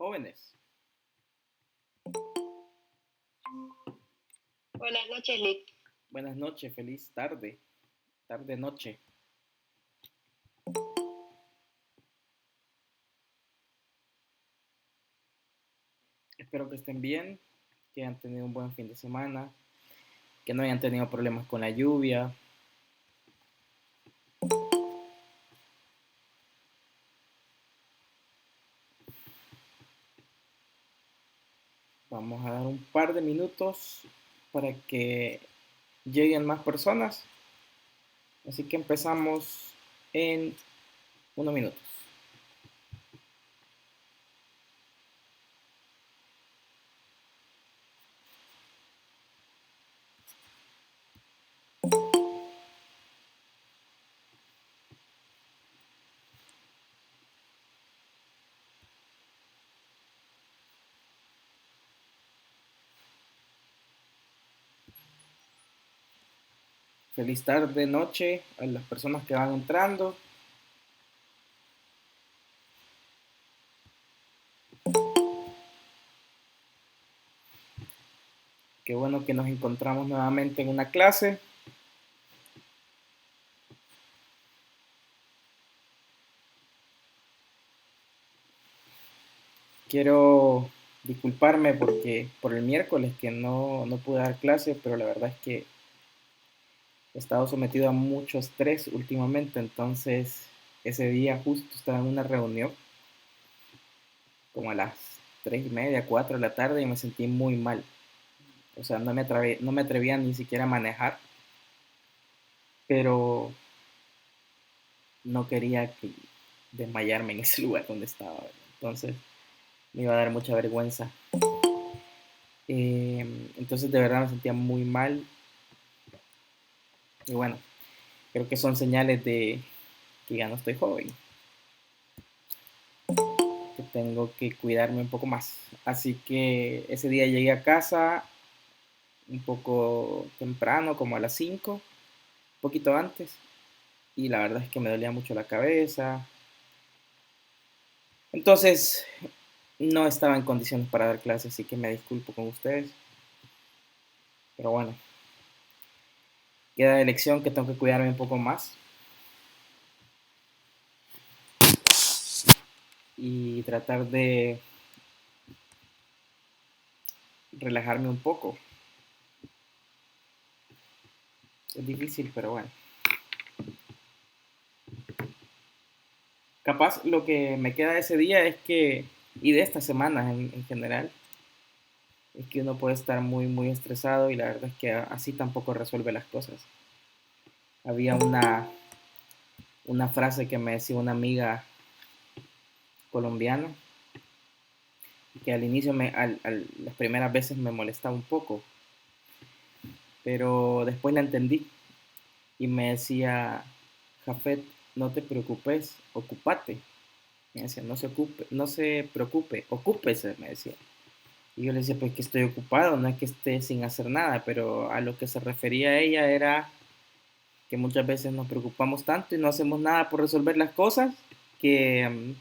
Jóvenes, Buenas noches, Lick. buenas noches, feliz tarde, tarde-noche. Espero que estén bien, que hayan tenido un buen fin de semana, que no hayan tenido problemas con la lluvia. Vamos a dar un par de minutos para que lleguen más personas. Así que empezamos en unos minutos. Feliz tarde, noche a las personas que van entrando. Qué bueno que nos encontramos nuevamente en una clase. Quiero disculparme porque por el miércoles que no pude dar clase, pero la verdad es que he estado sometido a mucho estrés últimamente, entonces ese día justo estaba en una reunión como a las 3:30, 4 de la tarde y me sentí muy mal. O sea, no me atrevía ni siquiera a manejar, pero no quería desmayarme en ese lugar donde estaba, ¿verdad? Entonces me iba a dar mucha vergüenza. Entonces de verdad me sentía muy mal y bueno, creo que son señales de que ya no estoy joven, que tengo que cuidarme un poco más. Así que ese día llegué a casa un poco temprano, como a las 5, un poquito antes, y la verdad es que me dolía mucho la cabeza. Entonces no estaba en condiciones para dar clases, así que me disculpo con ustedes. Pero bueno, queda de lección que tengo que cuidarme un poco más y tratar de relajarme un poco. Es difícil, pero bueno. Capaz lo que me queda de ese día es que, y de estas semanas en general, es que uno puede estar muy estresado y la verdad es que así tampoco resuelve las cosas. Había una frase que me decía una amiga colombiana que al inicio, las primeras veces me molestaba un poco, pero después la entendí y me decía, Jafet, no te preocupes, ocúpate. Me decía, no se preocupe, ocúpese, me decía. Y yo le decía, pues que estoy ocupado, no es que esté sin hacer nada, pero a lo que se refería ella era que muchas veces nos preocupamos tanto y no hacemos nada por resolver las cosas que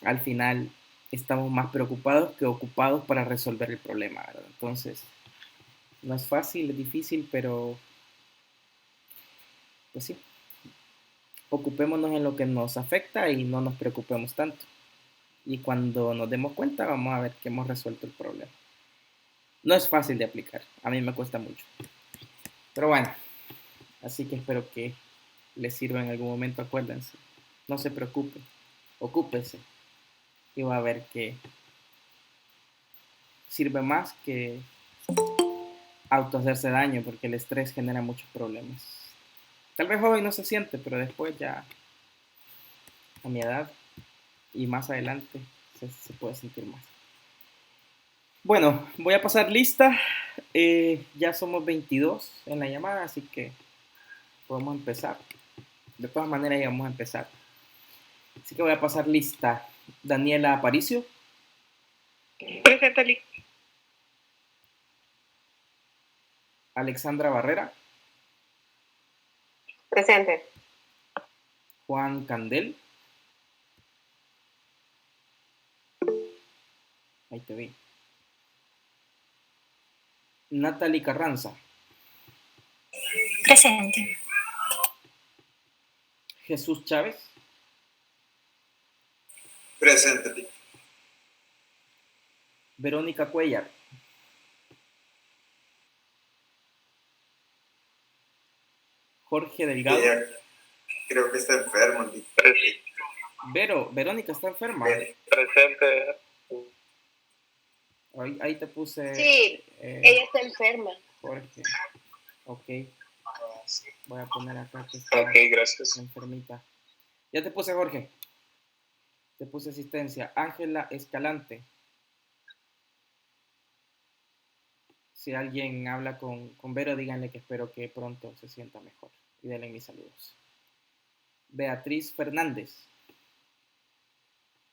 al final estamos más preocupados que ocupados para resolver el problema, ¿verdad? Entonces, no es fácil, es difícil, pero pues sí, ocupémonos en lo que nos afecta y no nos preocupemos tanto. Y cuando nos demos cuenta, vamos a ver que hemos resuelto el problema. No es fácil de aplicar, a mí me cuesta mucho. Pero bueno, así que espero que les sirva en algún momento, acuérdense. No se preocupe, ocúpese y va a ver que sirve más que autohacerse daño porque el estrés genera muchos problemas. Tal vez hoy no se siente, pero después ya a mi edad y más adelante se puede sentir más. Bueno, voy a pasar lista. Ya somos 22 en la llamada, así que podemos empezar. De todas maneras, ya vamos a empezar. Así que voy a pasar lista. Daniela Aparicio. Presente, Lick. Alexandra Barrera. Presente. Juan Candel. Ahí te vi. Natalie Carranza. Presente. Jesús Chávez. Presente. Verónica Cuellar. Jorge Delgado. Ella creo que está enfermo. Verónica está enferma. Presente. Ahí te puse. Sí, ella está enferma. Jorge. Ok. Voy a poner acá que está Ok, gracias. enfermita. Ya te puse, Jorge. Te puse asistencia. Ángela Escalante. Si alguien habla con Vero, díganle que espero que pronto se sienta mejor. Y denle mis saludos. Beatriz Fernández.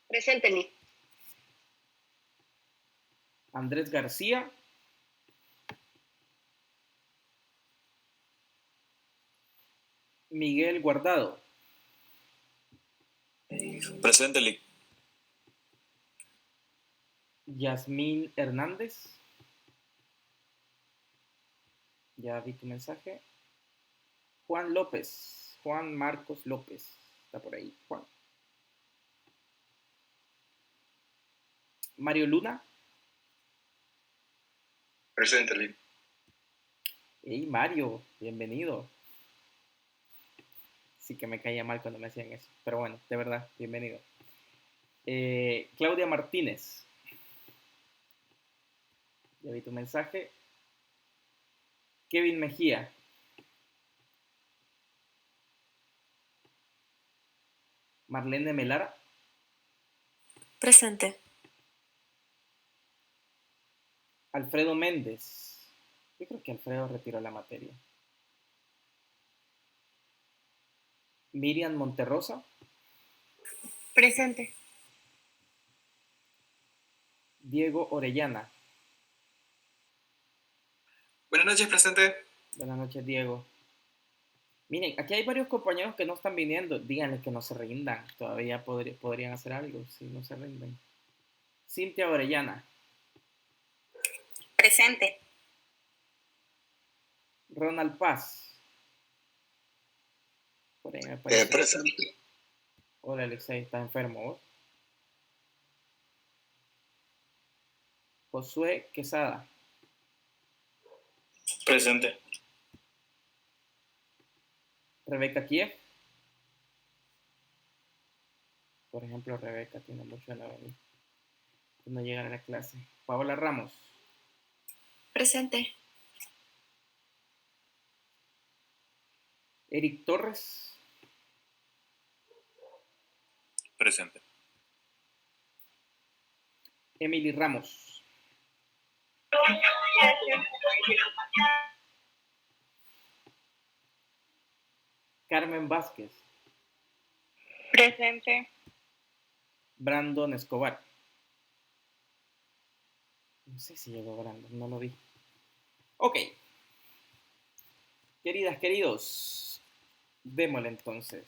Presente, Lick. Andrés García. Miguel Guardado. Presente, Lick. Yasmín Hernández. Ya vi tu mensaje. Juan López. Juan Marcos López. Está por ahí, Juan. Mario Luna. Presente, Lick. Hey, Mario, bienvenido. Sí que me caía mal cuando me hacían eso. Pero bueno, de verdad, bienvenido. Claudia Martínez. Ya vi tu mensaje. Kevin Mejía. Marlene Melara. Presente. Alfredo Méndez. Yo creo que Alfredo retiró la materia. Miriam Monterrosa. Presente. Diego Orellana. Buenas noches, presente. Buenas noches, Diego. Miren, aquí hay varios compañeros que no están viniendo. Díganles que no se rindan. Todavía podrían hacer algo si no se rinden. Cintia Orellana. Presente. Ronald Paz. Por ahí me parece. Presente. Hola, Alexei, ¿estás enfermo vos? Josué Quesada. Presente. Rebeca Kiev. Por ejemplo, Rebeca tiene mucho de no venir. No llegar a la clase. Paola Ramos. Presente. Eric Torres. Presente. Emily Ramos. Carmen Vázquez. Presente. Brandon Escobar. No sé si llegó Brandon, no lo vi. Ok. Queridas, queridos, démosle entonces.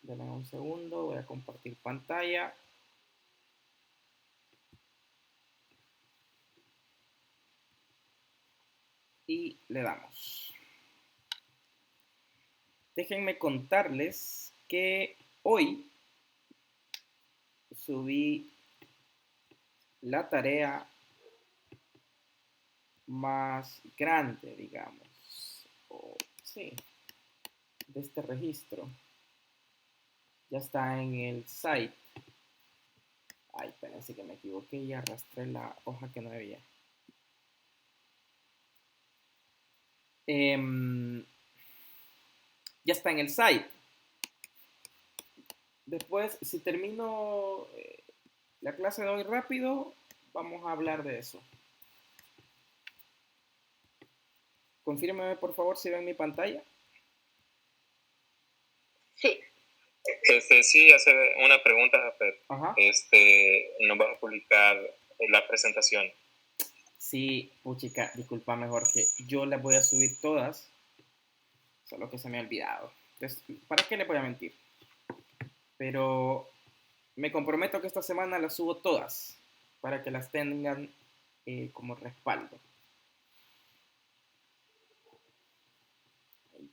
Denme un segundo, voy a compartir pantalla. Y le damos. Déjenme contarles que hoy subí la tarea más grande, digamos, sí, de este registro. Ya está en el site. Ay, espérense que me equivoqué y arrastré la hoja que no debía. Ya está en el site. Después, si termino la clase de hoy rápido, vamos a hablar de eso. Confírmeme, por favor, si ven mi pantalla. Sí. Sí, hace una pregunta, Jafet. Ajá. ¿Nos vas a publicar la presentación? Sí, puchica, discúlpame, Jorge. Yo las voy a subir todas, solo que se me ha olvidado. Entonces, ¿para qué le voy a mentir? Pero me comprometo que esta semana las subo todas. para que las tengan como respaldo.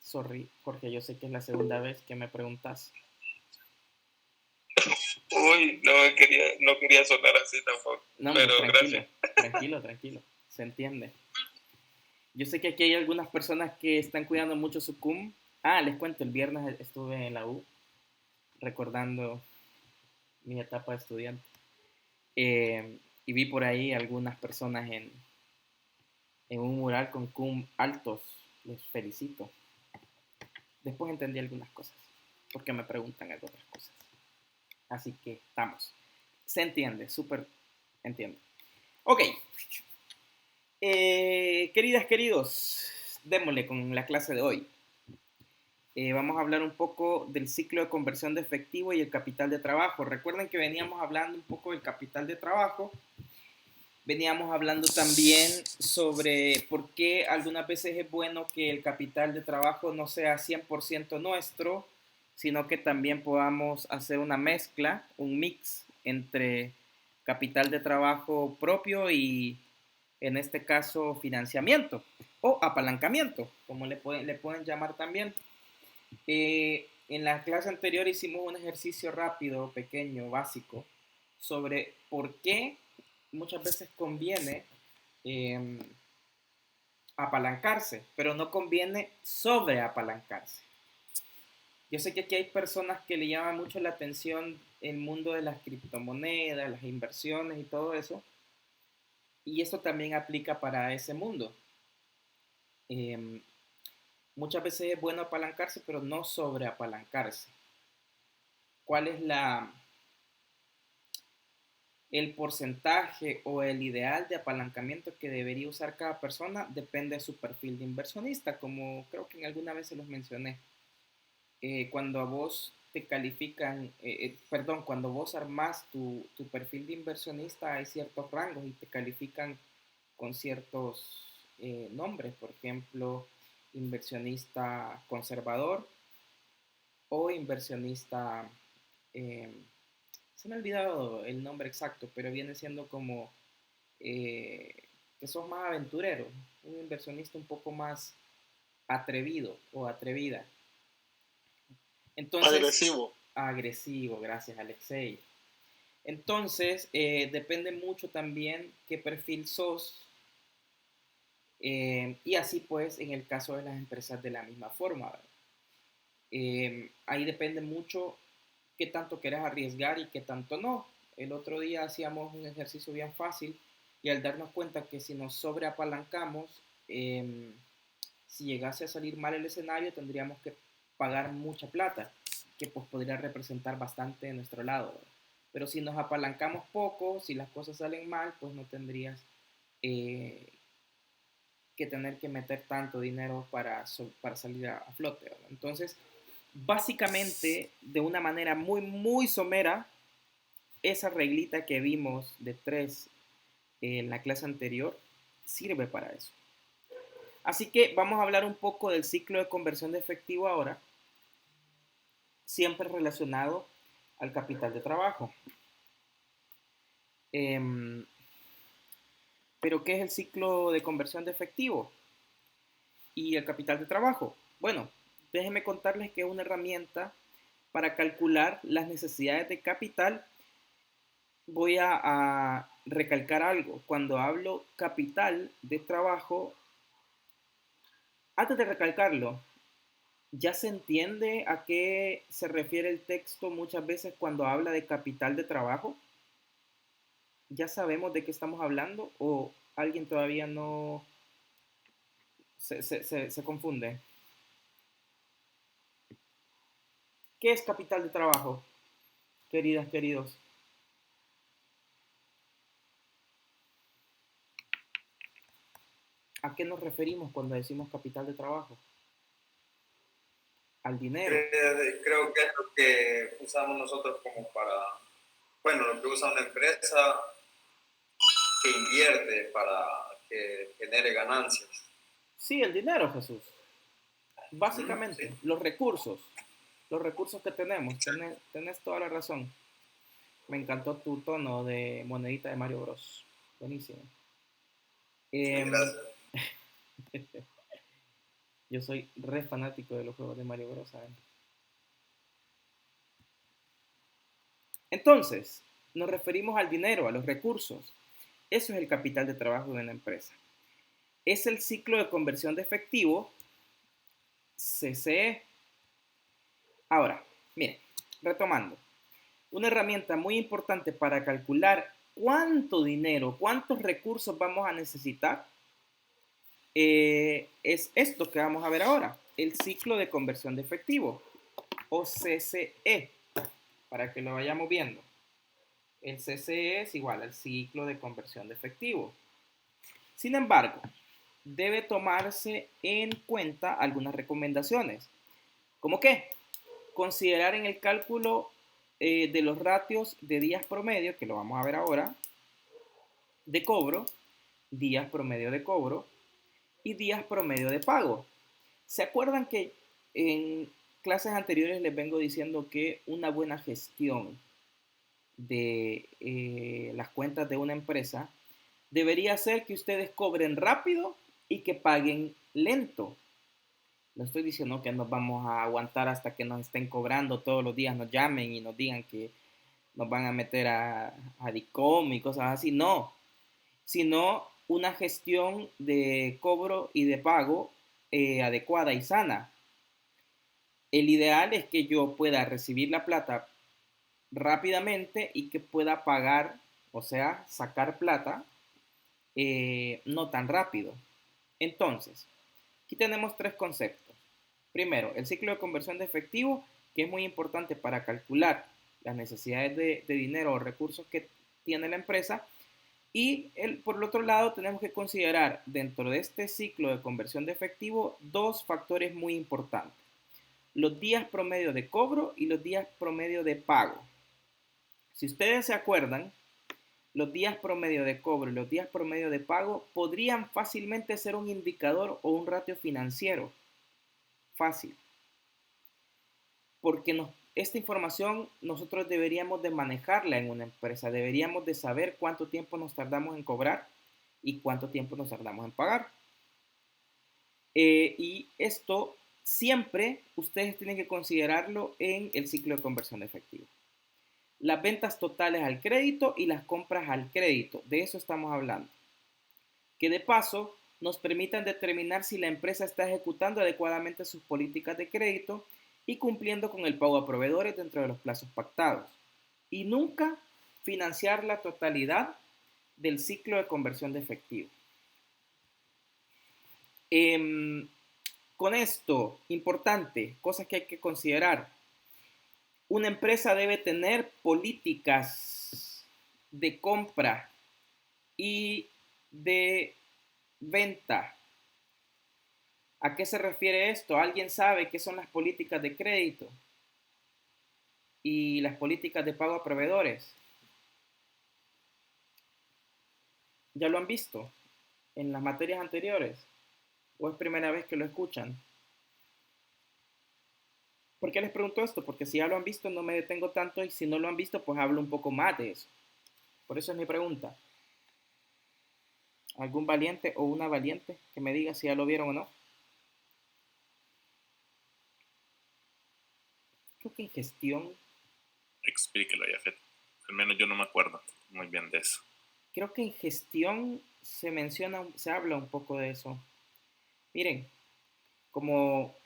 Sorry, Jorge, yo sé que es la segunda vez que me preguntas. Uy, no quería sonar así tampoco. No, pero tranquilo, gracias. tranquilo, se entiende. Yo sé que aquí hay algunas personas que están cuidando mucho su cum. Les cuento, el viernes estuve en la U recordando mi etapa de estudiante. Y vi por ahí algunas personas en un mural con cum altos. Les felicito. Después entendí algunas cosas, porque me preguntan otras cosas. Así que estamos. Se entiende, súper entiendo. Ok. Queridas, queridos, démosle con la clase de hoy. Vamos a hablar un poco del ciclo de conversión de efectivo y el capital de trabajo. Recuerden que veníamos hablando un poco del capital de trabajo. Veníamos hablando también sobre por qué algunas veces es bueno que el capital de trabajo no sea 100% nuestro, sino que también podamos hacer una mezcla, un mix entre capital de trabajo propio y, en este caso, financiamiento o apalancamiento, como le pueden llamar también. En la clase anterior hicimos un ejercicio rápido, pequeño, básico, sobre por qué muchas veces conviene eh, apalancarse, pero no conviene sobreapalancarse. Yo sé que aquí hay personas que le llama mucho la atención el mundo de las criptomonedas, las inversiones y todo eso, y eso también aplica para ese mundo. Muchas veces es bueno apalancarse, pero no sobreapalancarse. ¿Cuál es el porcentaje o el ideal de apalancamiento que debería usar cada persona? Depende de su perfil de inversionista, como creo que en alguna vez se los mencioné. Cuando a vos te califican, cuando vos armás tu perfil de inversionista, hay ciertos rangos y te califican con ciertos nombres, por ejemplo, inversionista conservador o inversionista, se me ha olvidado el nombre exacto, pero viene siendo como que sos más aventurero, un inversionista un poco más atrevido o atrevida. Entonces, agresivo, gracias Alexei. Entonces, depende mucho también qué perfil sos. Y así pues, en el caso de las empresas de la misma forma. Ahí depende mucho qué tanto querés arriesgar y qué tanto no. El otro día hacíamos un ejercicio bien fácil y al darnos cuenta que si nos sobreapalancamos, si llegase a salir mal el escenario, tendríamos que pagar mucha plata, que pues podría representar bastante de nuestro lado. Pero si nos apalancamos poco, si las cosas salen mal, pues no tendrías que tener que meter tanto dinero para salir a flote, ¿verdad? Entonces, básicamente, de una manera muy, muy somera, esa reglita que vimos de 3 en la clase anterior sirve para eso. Así que vamos a hablar un poco del ciclo de conversión de efectivo ahora, siempre relacionado al capital de trabajo. Pero, ¿qué es el ciclo de conversión de efectivo y el capital de trabajo? Bueno, déjenme contarles que es una herramienta para calcular las necesidades de capital. Voy a recalcar algo. Cuando hablo capital de trabajo, antes de recalcarlo, ¿ya se entiende a qué se refiere el texto muchas veces cuando habla de capital de trabajo? ¿Ya sabemos de qué estamos hablando o alguien todavía no se confunde? ¿Qué es capital de trabajo, queridas, queridos? ¿A qué nos referimos cuando decimos capital de trabajo? Al dinero. Creo que es lo que usamos nosotros como bueno, lo que usa una empresa que invierte para que genere ganancias. Sí, el dinero, Jesús. Básicamente, Sí. los recursos que tenemos. Tenés toda la razón. Me encantó tu tono de monedita de Mario Bros. Buenísimo. Sí, Em, gracias. yo soy re fanático de los juegos de Mario Bros. ¿Saben? Entonces, nos referimos al dinero, a los recursos. Eso es el capital de trabajo de una empresa. Es el ciclo de conversión de efectivo, CCE. Ahora, miren, retomando. Una herramienta muy importante para calcular cuánto dinero, cuántos recursos vamos a necesitar, es esto que vamos a ver ahora, el ciclo de conversión de efectivo, o CCE, para que lo vayamos viendo. El CCE es igual al ciclo de conversión de efectivo. Sin embargo, debe tomarse en cuenta algunas recomendaciones. ¿Cómo qué? Considerar en el cálculo de los ratios de días promedio, que lo vamos a ver ahora, de cobro, días promedio de cobro y días promedio de pago. ¿Se acuerdan que en clases anteriores les vengo diciendo que una buena gestión de las cuentas de una empresa debería ser que ustedes cobren rápido y que paguen lento? No estoy diciendo que nos vamos a aguantar hasta que nos estén cobrando todos los días, nos llamen y nos digan que nos van a meter a DICOM y cosas así. No, sino una gestión de cobro y de pago adecuada y sana. El ideal es que yo pueda recibir la plata rápidamente y que pueda pagar, o sea, sacar plata no tan rápido. Entonces, aquí tenemos tres conceptos. Primero, el ciclo de conversión de efectivo, que es muy importante para calcular las necesidades de dinero o recursos que tiene la empresa. Y por el otro lado, tenemos que considerar dentro de este ciclo de conversión de efectivo dos factores muy importantes: los días promedio de cobro y los días promedio de pago. Si ustedes se acuerdan, los días promedio de cobro y los días promedio de pago podrían fácilmente ser un indicador o un ratio financiero. Fácil. Porque esta información nosotros deberíamos de manejarla en una empresa. Deberíamos de saber cuánto tiempo nos tardamos en cobrar y cuánto tiempo nos tardamos en pagar. Y esto siempre ustedes tienen que considerarlo en el ciclo de conversión de efectivo. Las ventas totales al crédito y las compras al crédito, de eso estamos hablando. Que de paso nos permitan determinar si la empresa está ejecutando adecuadamente sus políticas de crédito y cumpliendo con el pago a proveedores dentro de los plazos pactados. Y nunca financiar la totalidad del ciclo de conversión de efectivo. Con esto, importante, cosas que hay que considerar. Una empresa debe tener políticas de compra y de venta. ¿A qué se refiere esto? ¿Alguien sabe qué son las políticas de crédito y las políticas de pago a proveedores? ¿Ya lo han visto en las materias anteriores? ¿O es primera vez que lo escuchan? ¿Por qué les pregunto esto? Porque si ya lo han visto no me detengo tanto, y si no lo han visto pues hablo un poco más de eso. Por eso es mi pregunta. ¿Algún valiente o una valiente que me diga si ya lo vieron o no? Creo que en gestión, Explíquelo, Jafet. Al menos yo no me acuerdo muy bien de eso. creo que en gestión se menciona, se habla un poco de eso. Miren, como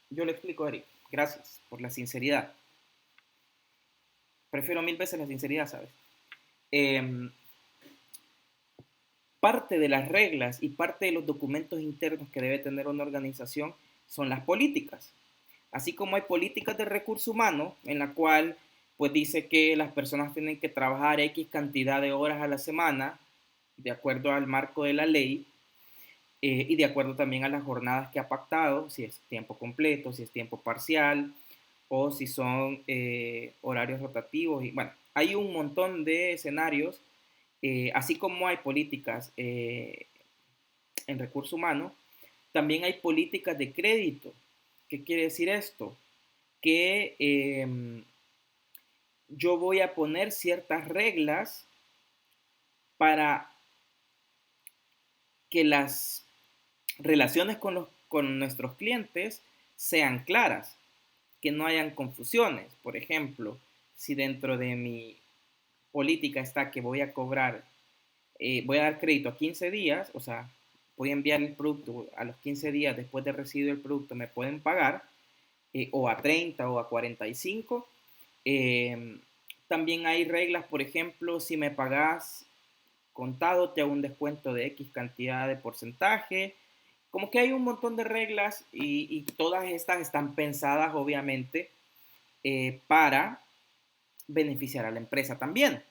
yo le explico, Eric, gracias por la sinceridad. Prefiero mil veces la sinceridad, ¿sabes? Parte de las reglas y parte de los documentos internos que debe tener una organización son las políticas. Así como hay políticas de recursos humanos en la cual pues dice que las personas tienen que trabajar X cantidad de horas a la semana de acuerdo al marco de la ley, y de acuerdo también a las jornadas que ha pactado, si es tiempo completo, si es tiempo parcial o si son horarios rotativos. Y bueno, hay un montón de escenarios, así como hay políticas en recursos humanos, también hay políticas de crédito. ¿Qué quiere decir esto? Que yo voy a poner ciertas reglas para que las relaciones con nuestros clientes sean claras, que no hayan confusiones. Por ejemplo, si dentro de mi política está que voy a cobrar, voy a dar crédito a 15 días, o sea, voy a enviar el producto a los 15 días después de recibir el producto, me pueden pagar, o a 30 o a 45. También hay reglas, por ejemplo, si me pagas contado, te hago un descuento de X cantidad de porcentaje. Como que hay un montón de reglas y todas estas están pensadas, obviamente, para beneficiar a la empresa también.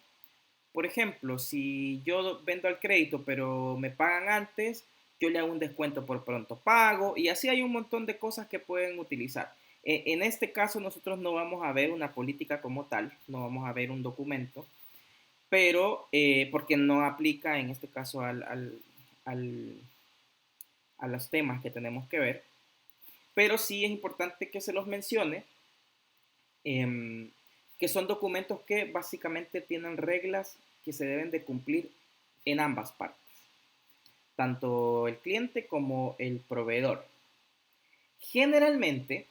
Por ejemplo, si yo vendo al crédito pero me pagan antes, yo le hago un descuento por pronto pago y así hay un montón de cosas que pueden utilizar. En este caso nosotros no vamos a ver una política como tal, no vamos a ver un documento, pero porque no aplica en este caso al, a los temas que tenemos que ver, pero sí es importante que se los mencione, que son documentos que básicamente tienen reglas que se deben de cumplir en ambas partes, tanto el cliente como el proveedor. Generalmente,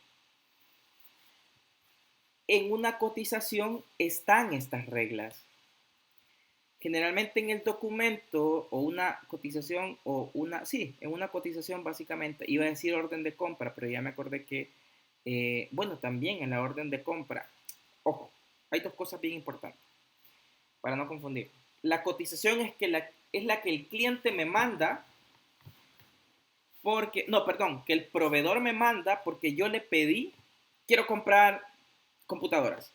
en una cotización están estas reglas. Generalmente en el documento o una cotización o una, sí, en una cotización básicamente, iba a decir orden de compra, pero ya me acordé que, bueno, también en la orden de compra, ojo, hay dos cosas bien importantes para no confundir. La cotización es la que el cliente me manda porque, no, perdón, que el proveedor me manda porque yo le pedí, quiero comprar computadoras.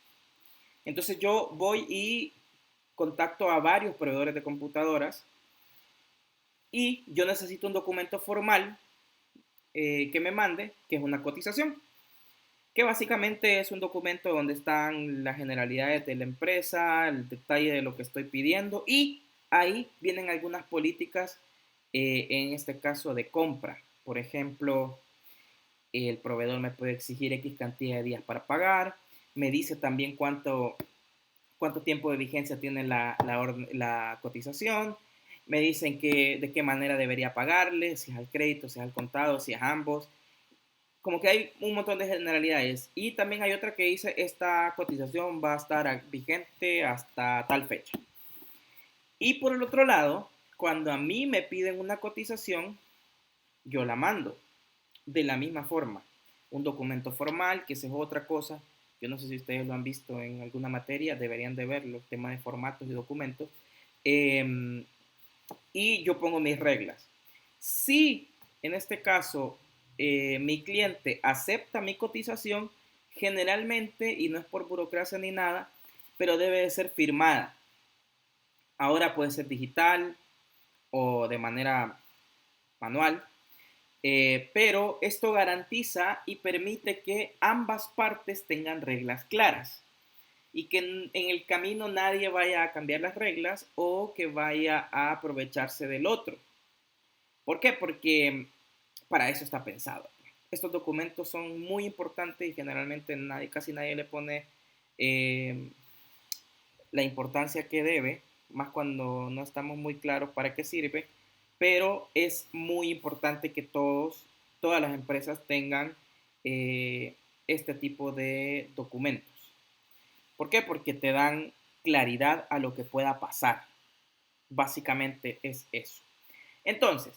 Entonces yo voy y contacto a varios proveedores de computadoras y yo necesito un documento formal que me mande, que es una cotización, que básicamente es un documento donde están las generalidades de la empresa, el detalle de lo que estoy pidiendo y ahí vienen algunas políticas, en este caso de compra. Por ejemplo, el proveedor me puede exigir X cantidad de días para pagar, me dice también cuánto tiempo de vigencia tiene la cotización, me dicen de qué manera debería pagarle, si es al crédito, si es al contado, si es ambos. Como que hay un montón de generalidades. Y también hay otra que dice, esta cotización va a estar vigente hasta tal fecha. Y por el otro lado, cuando a mí me piden una cotización, yo la mando de la misma forma. Un documento formal, que esa es otra cosa. Yo no sé si ustedes lo han visto en alguna materia, deberían de verlo, el tema de formatos y documentos. Y yo pongo mis reglas. Si en este caso mi cliente acepta mi cotización, generalmente, y no es por burocracia ni nada, pero debe de ser firmada. Ahora puede ser digital o de manera manual, pero esto garantiza y permite que ambas partes tengan reglas claras y que en el camino nadie vaya a cambiar las reglas o que vaya a aprovecharse del otro. ¿Por qué? Porque para eso está pensado. Estos documentos son muy importantes y generalmente casi nadie le pone la importancia que debe, más cuando no estamos muy claros para qué sirve, pero es muy importante que todas las empresas tengan este tipo de documentos. ¿Por qué? Porque te dan claridad a lo que pueda pasar. Básicamente es eso. Entonces,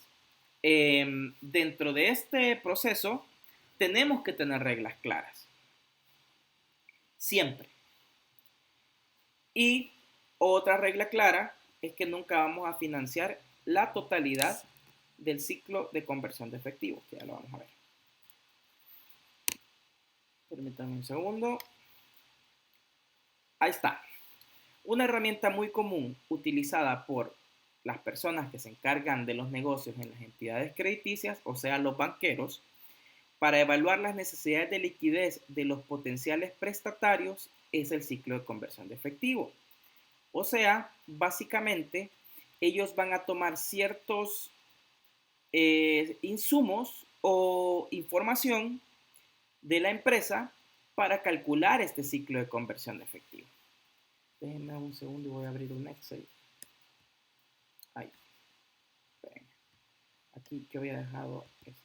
dentro de este proceso, tenemos que tener reglas claras. Siempre. Y otra regla clara es que nunca vamos a financiar la totalidad del ciclo de conversión de efectivo, que ya lo vamos a ver. Permítanme un segundo. Ahí está. Una herramienta muy común utilizada por las personas que se encargan de los negocios en las entidades crediticias, o sea, los banqueros, para evaluar las necesidades de liquidez de los potenciales prestatarios es el ciclo de conversión de efectivo. O sea, básicamente, ellos van a tomar ciertos insumos o información de la empresa para calcular este ciclo de conversión de efectivo. Déjenme un segundo y voy a abrir un Excel. Ahí. Esperen. Aquí yo había dejado esto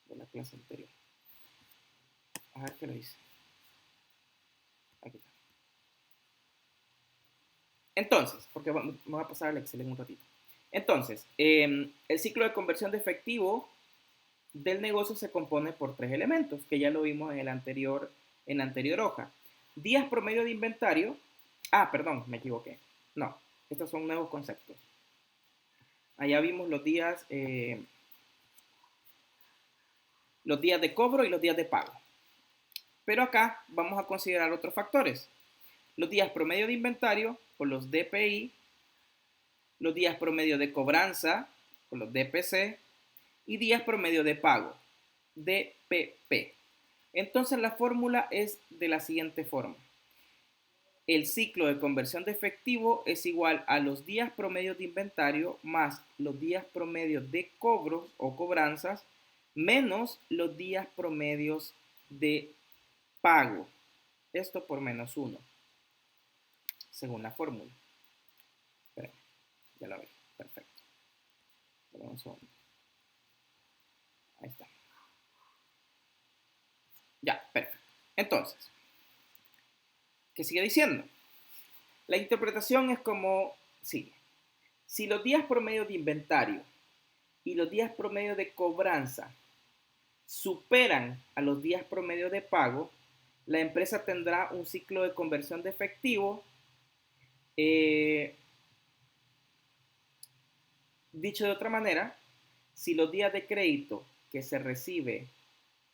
de la clase anterior. A ver qué lo hice. Aquí está. Entonces, porque me voy a pasar al Excel en un ratito. Entonces, el ciclo de conversión de efectivo del negocio se compone por 3 elementos, que ya lo vimos en la anterior hoja. Días promedio de inventario. Perdón, me equivoqué. No, estos son nuevos conceptos. Allá vimos los días de cobro y los días de pago. Pero acá vamos a considerar otros factores. Los días promedio de inventario, o los DPI, los días promedio de cobranza, o los DPC, y días promedio de pago, DPP. Entonces la fórmula es de la siguiente forma. El ciclo de conversión de efectivo es igual a los días promedios de inventario más los días promedios de cobros o cobranzas menos los días promedios de pago. Esto por menos 1, según la fórmula. Espera, ya lo veo. Perfecto. Vamos a ver. Ahí está. Ya, perfecto. Entonces, ¿qué sigue diciendo? La interpretación es como sigue. Si los días promedio de inventario y los días promedio de cobranza superan a los días promedio de pago, la empresa tendrá un ciclo de conversión de efectivo. Dicho de otra manera, si los días de crédito que se recibe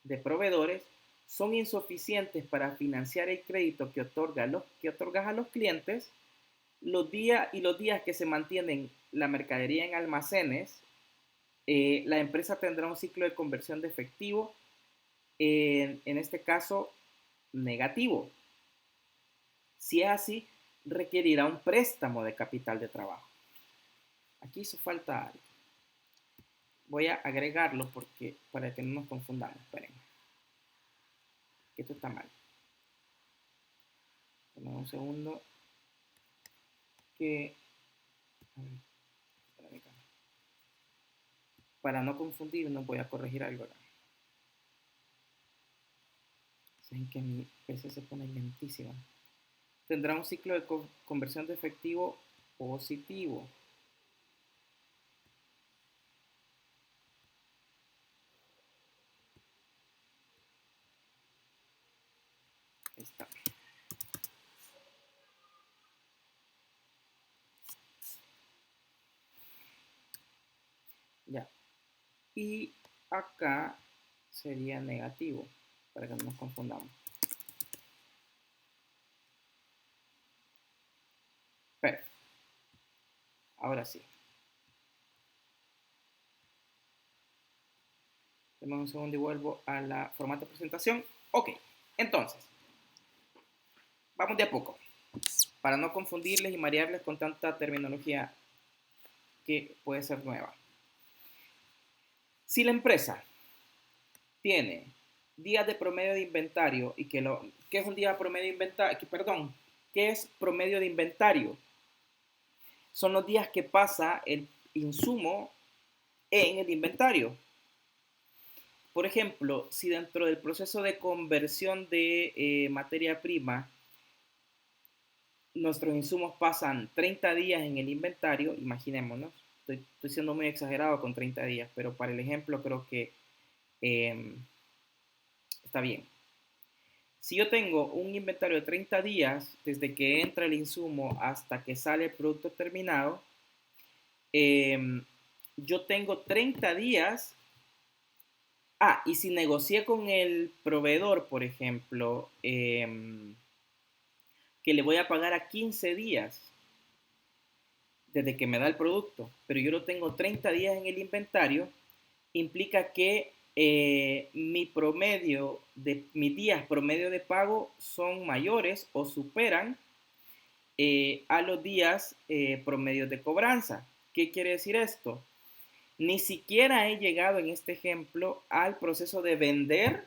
de proveedores son insuficientes para financiar el crédito que otorgas a los clientes, los días que se mantienen la mercadería en almacenes, la empresa tendrá un ciclo de conversión de efectivo, en este caso, negativo. Si es así, requerirá un préstamo de capital de trabajo. Aquí hizo falta algo. Voy a agregarlo para que no nos confundamos. Esperen. Esto está mal. Dame un segundo. Para no confundirnos, voy a corregir algo acá. Saben que mi PC se pone lentísima. Tendrá un ciclo de conversión de efectivo positivo. Ahí está. Ya. Y acá sería negativo, para que no nos confundamos. Perfecto. Ahora sí. Dame un segundo y vuelvo a la formato de presentación. Ok, entonces, vamos de a poco, para no confundirles y marearles con tanta terminología que puede ser nueva. Si la empresa tiene días de promedio de inventario y ¿qué es un día promedio de inventario? ¿Qué es promedio de inventario? Son los días que pasa el insumo en el inventario. Por ejemplo, si dentro del proceso de conversión de materia prima nuestros insumos pasan 30 días en el inventario, imaginémonos, estoy siendo muy exagerado con 30 días, pero para el ejemplo creo que está bien. Si yo tengo un inventario de 30 días, desde que entra el insumo hasta que sale el producto terminado, yo tengo 30 días. Y si negocié con el proveedor, por ejemplo, que le voy a pagar a 15 días desde que me da el producto, pero yo lo tengo 30 días en el inventario, implica que mis días promedio de pago son mayores o superan a los días promedio de cobranza. ¿Qué quiere decir esto? Ni siquiera he llegado en este ejemplo al proceso de vender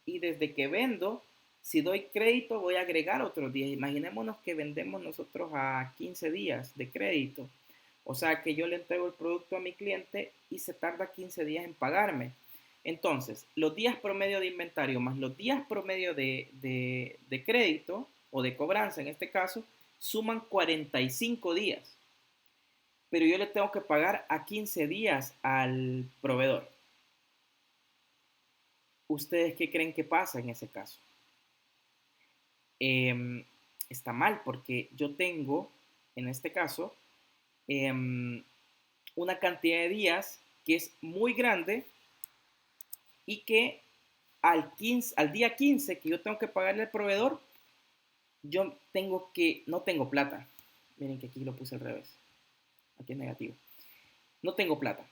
y desde que vendo Si doy crédito, voy a agregar otros días. Imaginémonos que vendemos nosotros a 15 días de crédito. O sea que yo le entrego el producto a mi cliente y se tarda 15 días en pagarme. Entonces, los días promedio de inventario más los días promedio de crédito o de cobranza en este caso, suman 45 días. Pero yo le tengo que pagar a 15 días al proveedor. ¿Ustedes qué creen que pasa en ese caso? Está mal porque yo tengo, en este caso, una cantidad de días que es muy grande y que al día 15 que yo tengo que pagarle al proveedor, no tengo plata. Miren que aquí lo puse al revés. Aquí es negativo. No tengo plata.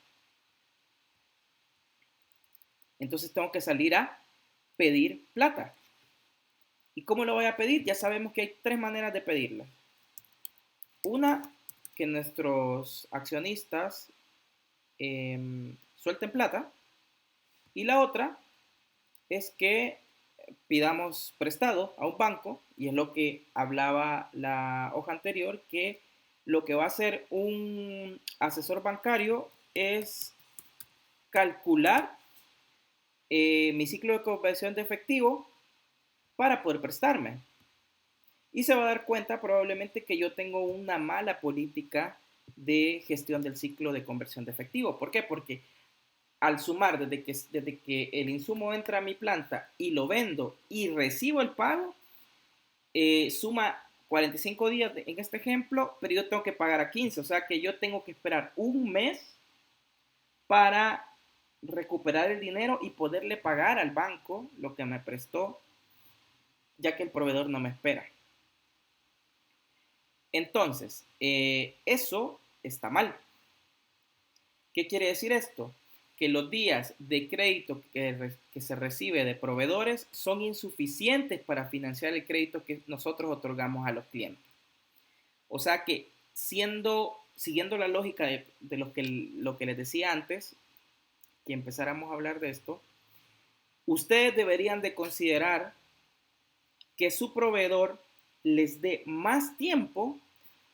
Entonces tengo que salir a pedir plata. ¿Y cómo lo voy a pedir? Ya sabemos que hay 3 maneras de pedirla. Una, que nuestros accionistas suelten plata. Y la otra es que pidamos prestado a un banco, y es lo que hablaba la hoja anterior, que lo que va a hacer un asesor bancario es calcular mi ciclo de conversión de efectivo para poder prestarme. Y se va a dar cuenta probablemente que yo tengo una mala política de gestión del ciclo de conversión de efectivo. ¿Por qué? Porque al sumar desde que el insumo entra a mi planta y lo vendo y recibo el pago, suma 45 días en este ejemplo, pero yo tengo que pagar a 15, o sea que yo tengo que esperar un mes para recuperar el dinero y poderle pagar al banco lo que me prestó, ya que el proveedor no me espera. Entonces, eso está mal. ¿Qué quiere decir esto? Que los días de crédito que se recibe de proveedores son insuficientes para financiar el crédito que nosotros otorgamos a los clientes. O sea que siguiendo la lógica de lo que les decía antes, que empezáramos a hablar de esto, ustedes deberían de considerar que su proveedor les dé más tiempo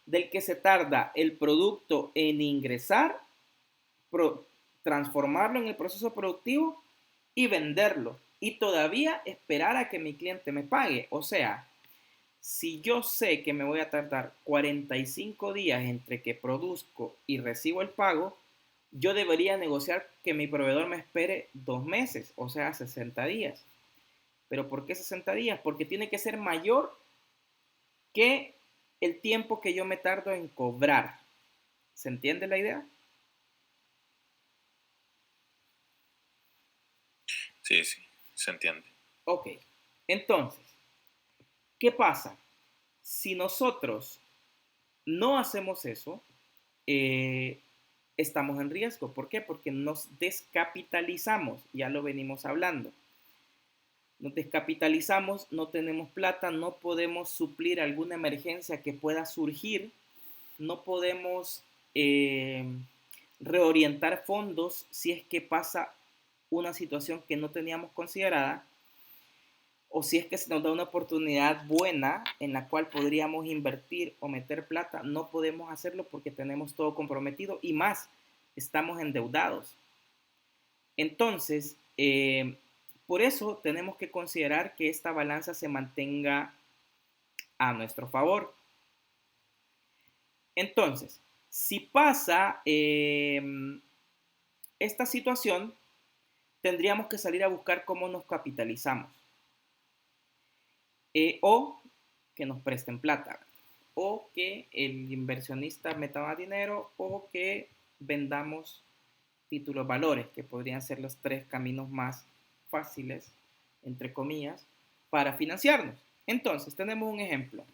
del que se tarda el producto en ingresar, transformarlo en el proceso productivo y venderlo. Y todavía esperar a que mi cliente me pague. O sea, si yo sé que me voy a tardar 45 días entre que produzco y recibo el pago, yo debería negociar que mi proveedor me espere 2 meses, o sea, 60 días. ¿Pero por qué 60 días? Porque tiene que ser mayor que el tiempo que yo me tardo en cobrar. ¿Se entiende la idea? Sí, se entiende. Ok, entonces, ¿qué pasa? Si nosotros no hacemos eso, estamos en riesgo. ¿Por qué? Porque nos descapitalizamos, ya lo venimos hablando. Nos descapitalizamos, no tenemos plata, no podemos suplir alguna emergencia que pueda surgir, no podemos reorientar fondos si es que pasa una situación que no teníamos considerada, o si es que se nos da una oportunidad buena en la cual podríamos invertir o meter plata, no podemos hacerlo porque tenemos todo comprometido y más, estamos endeudados. Entonces, por eso tenemos que considerar que esta balanza se mantenga a nuestro favor. Entonces, si pasa esta situación, tendríamos que salir a buscar cómo nos capitalizamos. O que nos presten plata, o que el inversionista meta más dinero, o que vendamos títulos valores, que podrían ser los 3 caminos más fáciles, entre comillas, para financiarnos. Entonces, tenemos un ejemplo.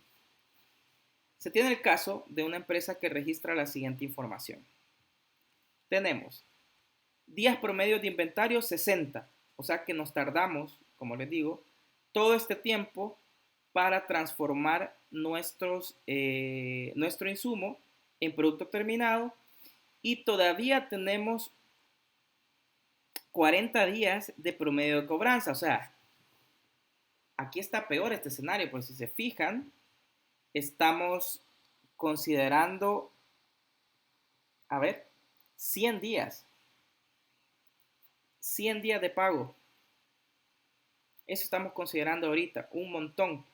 Se tiene el caso de una empresa que registra la siguiente información. Tenemos días promedios de inventario 60, o sea que nos tardamos, como les digo, todo este tiempo para transformar nuestro insumo en producto terminado, y todavía tenemos 40 días de promedio de cobranza. O sea, aquí está peor este escenario, pues si se fijan, estamos considerando, a ver, 100 días. 100 días de pago. Eso estamos considerando ahorita, un montón.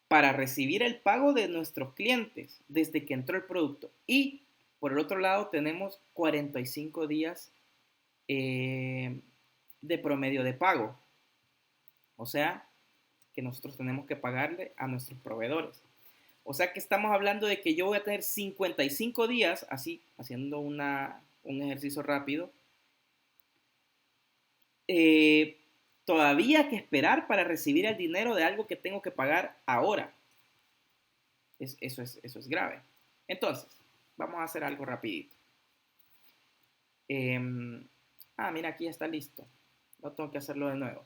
Para recibir el pago de nuestros clientes desde que entró el producto. Y por el otro lado tenemos 45 días de promedio de pago. O sea, que nosotros tenemos que pagarle a nuestros proveedores. O sea que estamos hablando de que yo voy a tener 55 días, así, haciendo un ejercicio rápido, todavía que esperar para recibir el dinero de algo que tengo que pagar ahora. Eso es grave. Entonces, vamos a hacer algo rapidito. Mira, aquí ya está listo. No tengo que hacerlo de nuevo.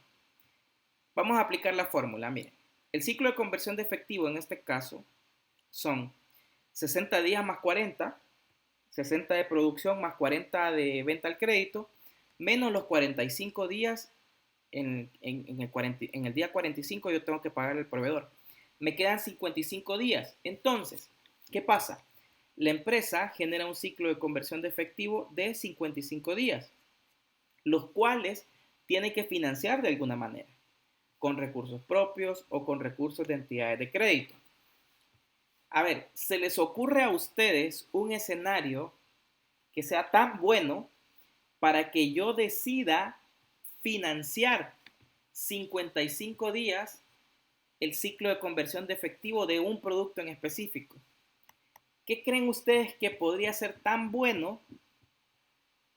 Vamos a aplicar la fórmula. Miren, el ciclo de conversión de efectivo en este caso son 60 días más 40, 60 de producción más 40 de venta al crédito, menos los 45 días. En el día 45 yo tengo que pagar al proveedor. Me quedan 55 días. Entonces, ¿qué pasa? La empresa genera un ciclo de conversión de efectivo de 55 días, los cuales tiene que financiar de alguna manera, con recursos propios o con recursos de entidades de crédito. A ver, ¿se les ocurre a ustedes un escenario que sea tan bueno para que yo decida financiar 55 días el ciclo de conversión de efectivo de un producto en específico? ¿Qué creen ustedes que podría ser tan bueno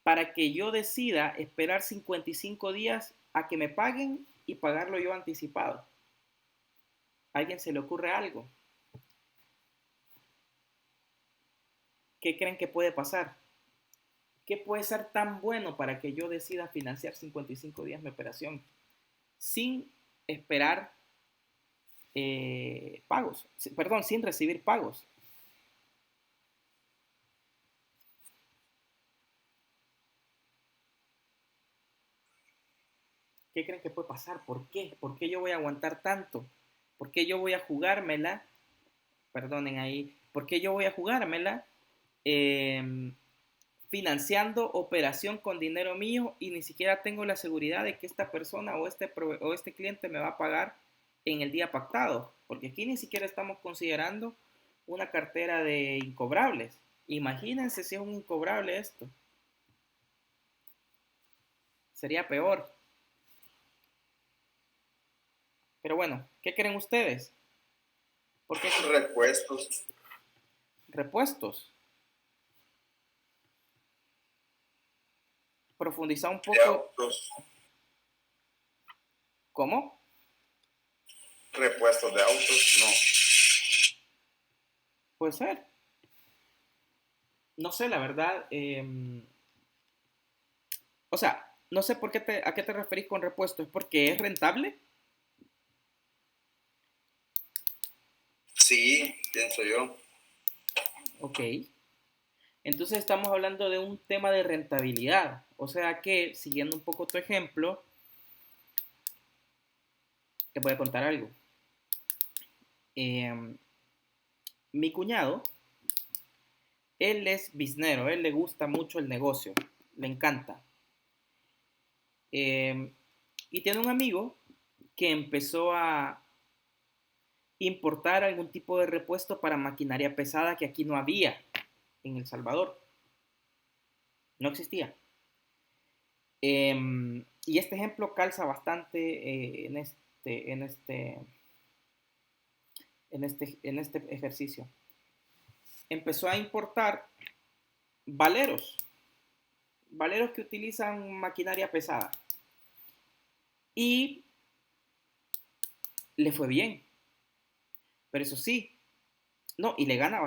para que yo decida esperar 55 días a que me paguen y pagarlo yo anticipado? ¿A alguien se le ocurre algo? ¿Qué creen que puede pasar? ¿Qué puede ser tan bueno para que yo decida financiar 55 días mi operación sin esperar pagos? Perdón, sin recibir pagos. ¿Qué creen que puede pasar? ¿Por qué? ¿Por qué yo voy a aguantar tanto? ¿Por qué yo voy a jugármela? Perdonen ahí. ¿Por qué yo voy a jugármela financiando operación con dinero mío y ni siquiera tengo la seguridad de que esta persona o este cliente me va a pagar en el día pactado? Porque aquí ni siquiera estamos considerando una cartera de incobrables. Imagínense si es un incobrable esto. Sería peor. Pero bueno, ¿qué creen ustedes? ¿Por qué? Repuestos. Repuestos. Profundizar un De poco. autos. ¿Cómo? Repuestos de autos, no. Puede ser. No sé, la verdad. O sea, no sé a qué te referís con repuesto. ¿Es porque es rentable? Sí, pienso yo. Ok. Entonces estamos hablando de un tema de rentabilidad. O sea que, siguiendo un poco tu ejemplo, te voy a contar algo. Mi cuñado, él es biznero, él le gusta mucho el negocio, le encanta. Y tiene un amigo que empezó a importar algún tipo de repuesto para maquinaria pesada que aquí no había en El Salvador. No existía. Y este ejemplo calza bastante en este ejercicio. Empezó a importar valeros que utilizan maquinaria pesada. Y le fue bien. Pero eso sí, no, y le gana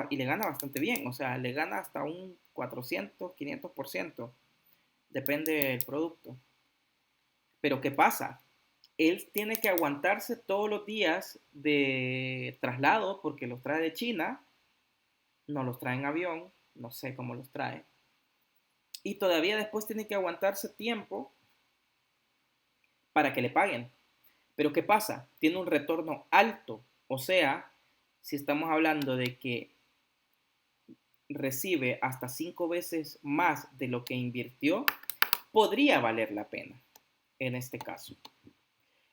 bastante bien. O sea, le gana hasta un 400, 500%. Depende del producto. Pero ¿qué pasa? Él tiene que aguantarse todos los días de traslado porque los trae de China, no los trae en avión, no sé cómo los trae. Y todavía después tiene que aguantarse tiempo para que le paguen. Pero ¿qué pasa? Tiene un retorno alto. O sea, si estamos hablando de que recibe hasta 5 veces más de lo que invirtió, podría valer la pena en este caso.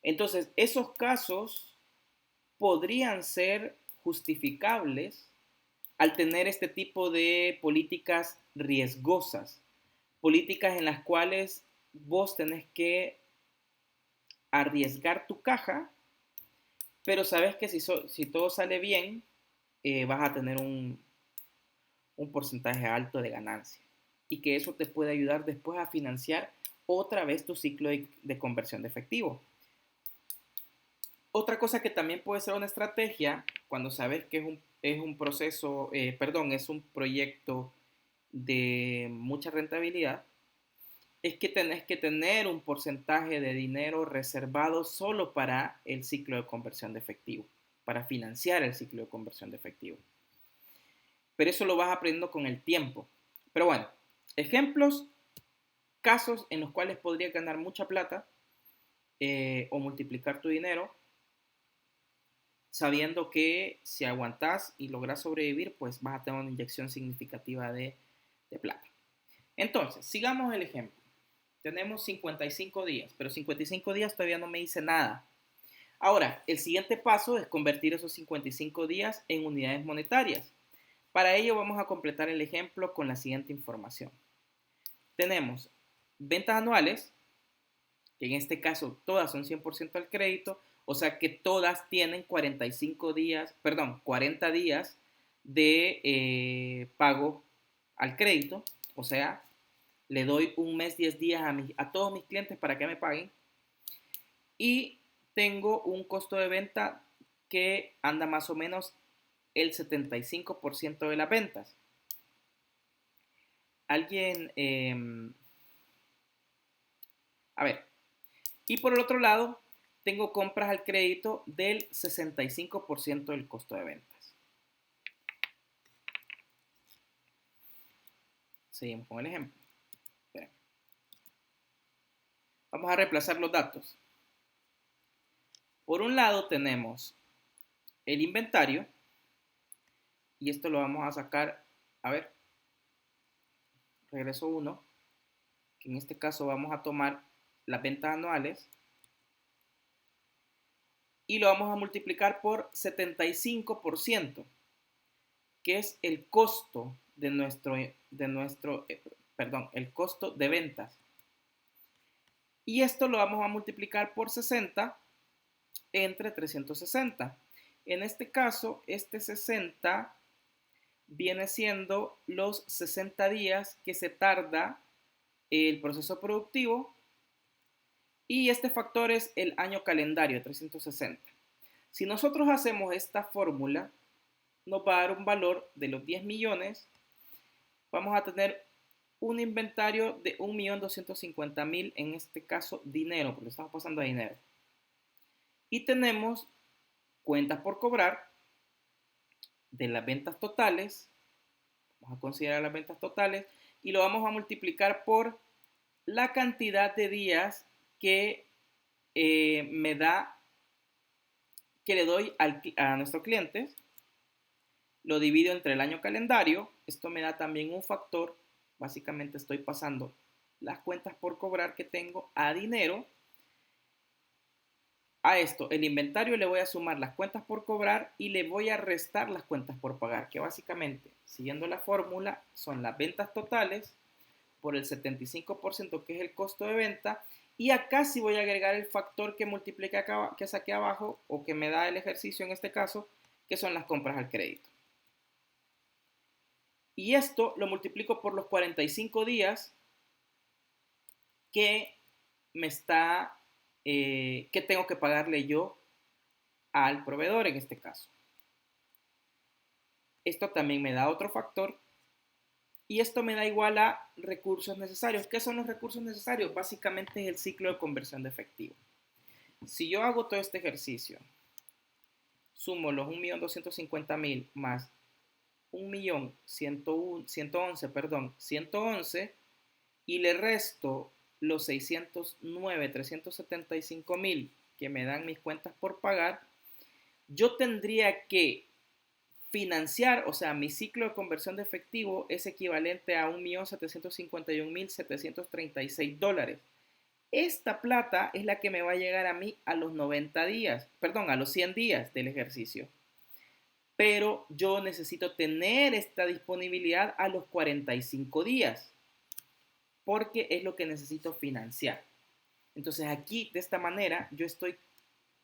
Entonces, esos casos podrían ser justificables al tener este tipo de políticas riesgosas, políticas en las cuales vos tenés que arriesgar tu caja, pero sabes que si todo sale bien, vas a tener un porcentaje alto de ganancia y que eso te puede ayudar después a financiar otra vez tu ciclo de conversión de efectivo. Otra cosa que también puede ser una estrategia cuando sabes que es un proceso, es un proyecto de mucha rentabilidad, es que tenés que tener un porcentaje de dinero reservado solo para el ciclo de conversión de efectivo, para financiar el ciclo de conversión de efectivo. Pero eso lo vas aprendiendo con el tiempo. Pero bueno, ejemplos, casos en los cuales podrías ganar mucha plata o multiplicar tu dinero, sabiendo que si aguantás y lográs sobrevivir, pues vas a tener una inyección significativa de plata. Entonces, sigamos el ejemplo. Tenemos 55 días, pero 55 días todavía no me dice nada. Ahora, el siguiente paso es convertir esos 55 días en unidades monetarias. Para ello vamos a completar el ejemplo con la siguiente información. Tenemos ventas anuales, que en este caso todas son 100% al crédito, o sea que todas tienen 40 días de pago al crédito, o sea, le doy un mes, 10 días a todos mis clientes para que me paguen. Y tengo un costo de venta que anda más o menos el 75% de las ventas. A ver, y por el otro lado, tengo compras al crédito del 65% del costo de ventas. Seguimos con el ejemplo. Bien. Vamos a reemplazar los datos. Por un lado tenemos el inventario, y esto lo vamos a sacar, a ver, regreso 1, que en este caso vamos a tomar las ventas anuales y lo vamos a multiplicar por 75%, que es el costo el costo de ventas. Y esto lo vamos a multiplicar por 60 entre 360. En este caso, este 60 viene siendo los 60 días que se tarda el proceso productivo y este factor es el año calendario, 360. Si nosotros hacemos esta fórmula, nos va a dar un valor de los 10 millones. Vamos a tener un inventario de 1.250.000, en este caso dinero, porque estamos pasando a dinero. Y tenemos cuentas por cobrar de las ventas totales. Vamos a considerar las ventas totales y lo vamos a multiplicar por la cantidad de días que le doy a nuestros clientes. Lo divido entre el año calendario. Esto me da también un factor. Básicamente estoy pasando las cuentas por cobrar que tengo a dinero. A esto, el inventario, le voy a sumar las cuentas por cobrar y le voy a restar las cuentas por pagar, que básicamente, siguiendo la fórmula, son las ventas totales por el 75%, que es el costo de venta, y acá sí voy a agregar el factor que multiplica acá, que saqué abajo, o que me da el ejercicio en este caso, que son las compras al crédito. Y esto lo multiplico por los 45 días que que tengo que pagarle yo al proveedor en este caso. Esto también me da otro factor y esto me da igual a recursos necesarios. ¿Qué son los recursos necesarios? Básicamente es el ciclo de conversión de efectivo. Si yo hago todo este ejercicio, sumo los 1.250.000 más 111, y le resto los 375.000 que me dan mis cuentas por pagar, yo tendría que financiar, o sea, mi ciclo de conversión de efectivo es equivalente a $1.751.736. Esta plata es la que me va a llegar a mí a los 90 días, perdón, a los 100 días del ejercicio. Pero yo necesito tener esta disponibilidad a los 45 días, porque es lo que necesito financiar. Entonces aquí, de esta manera, yo estoy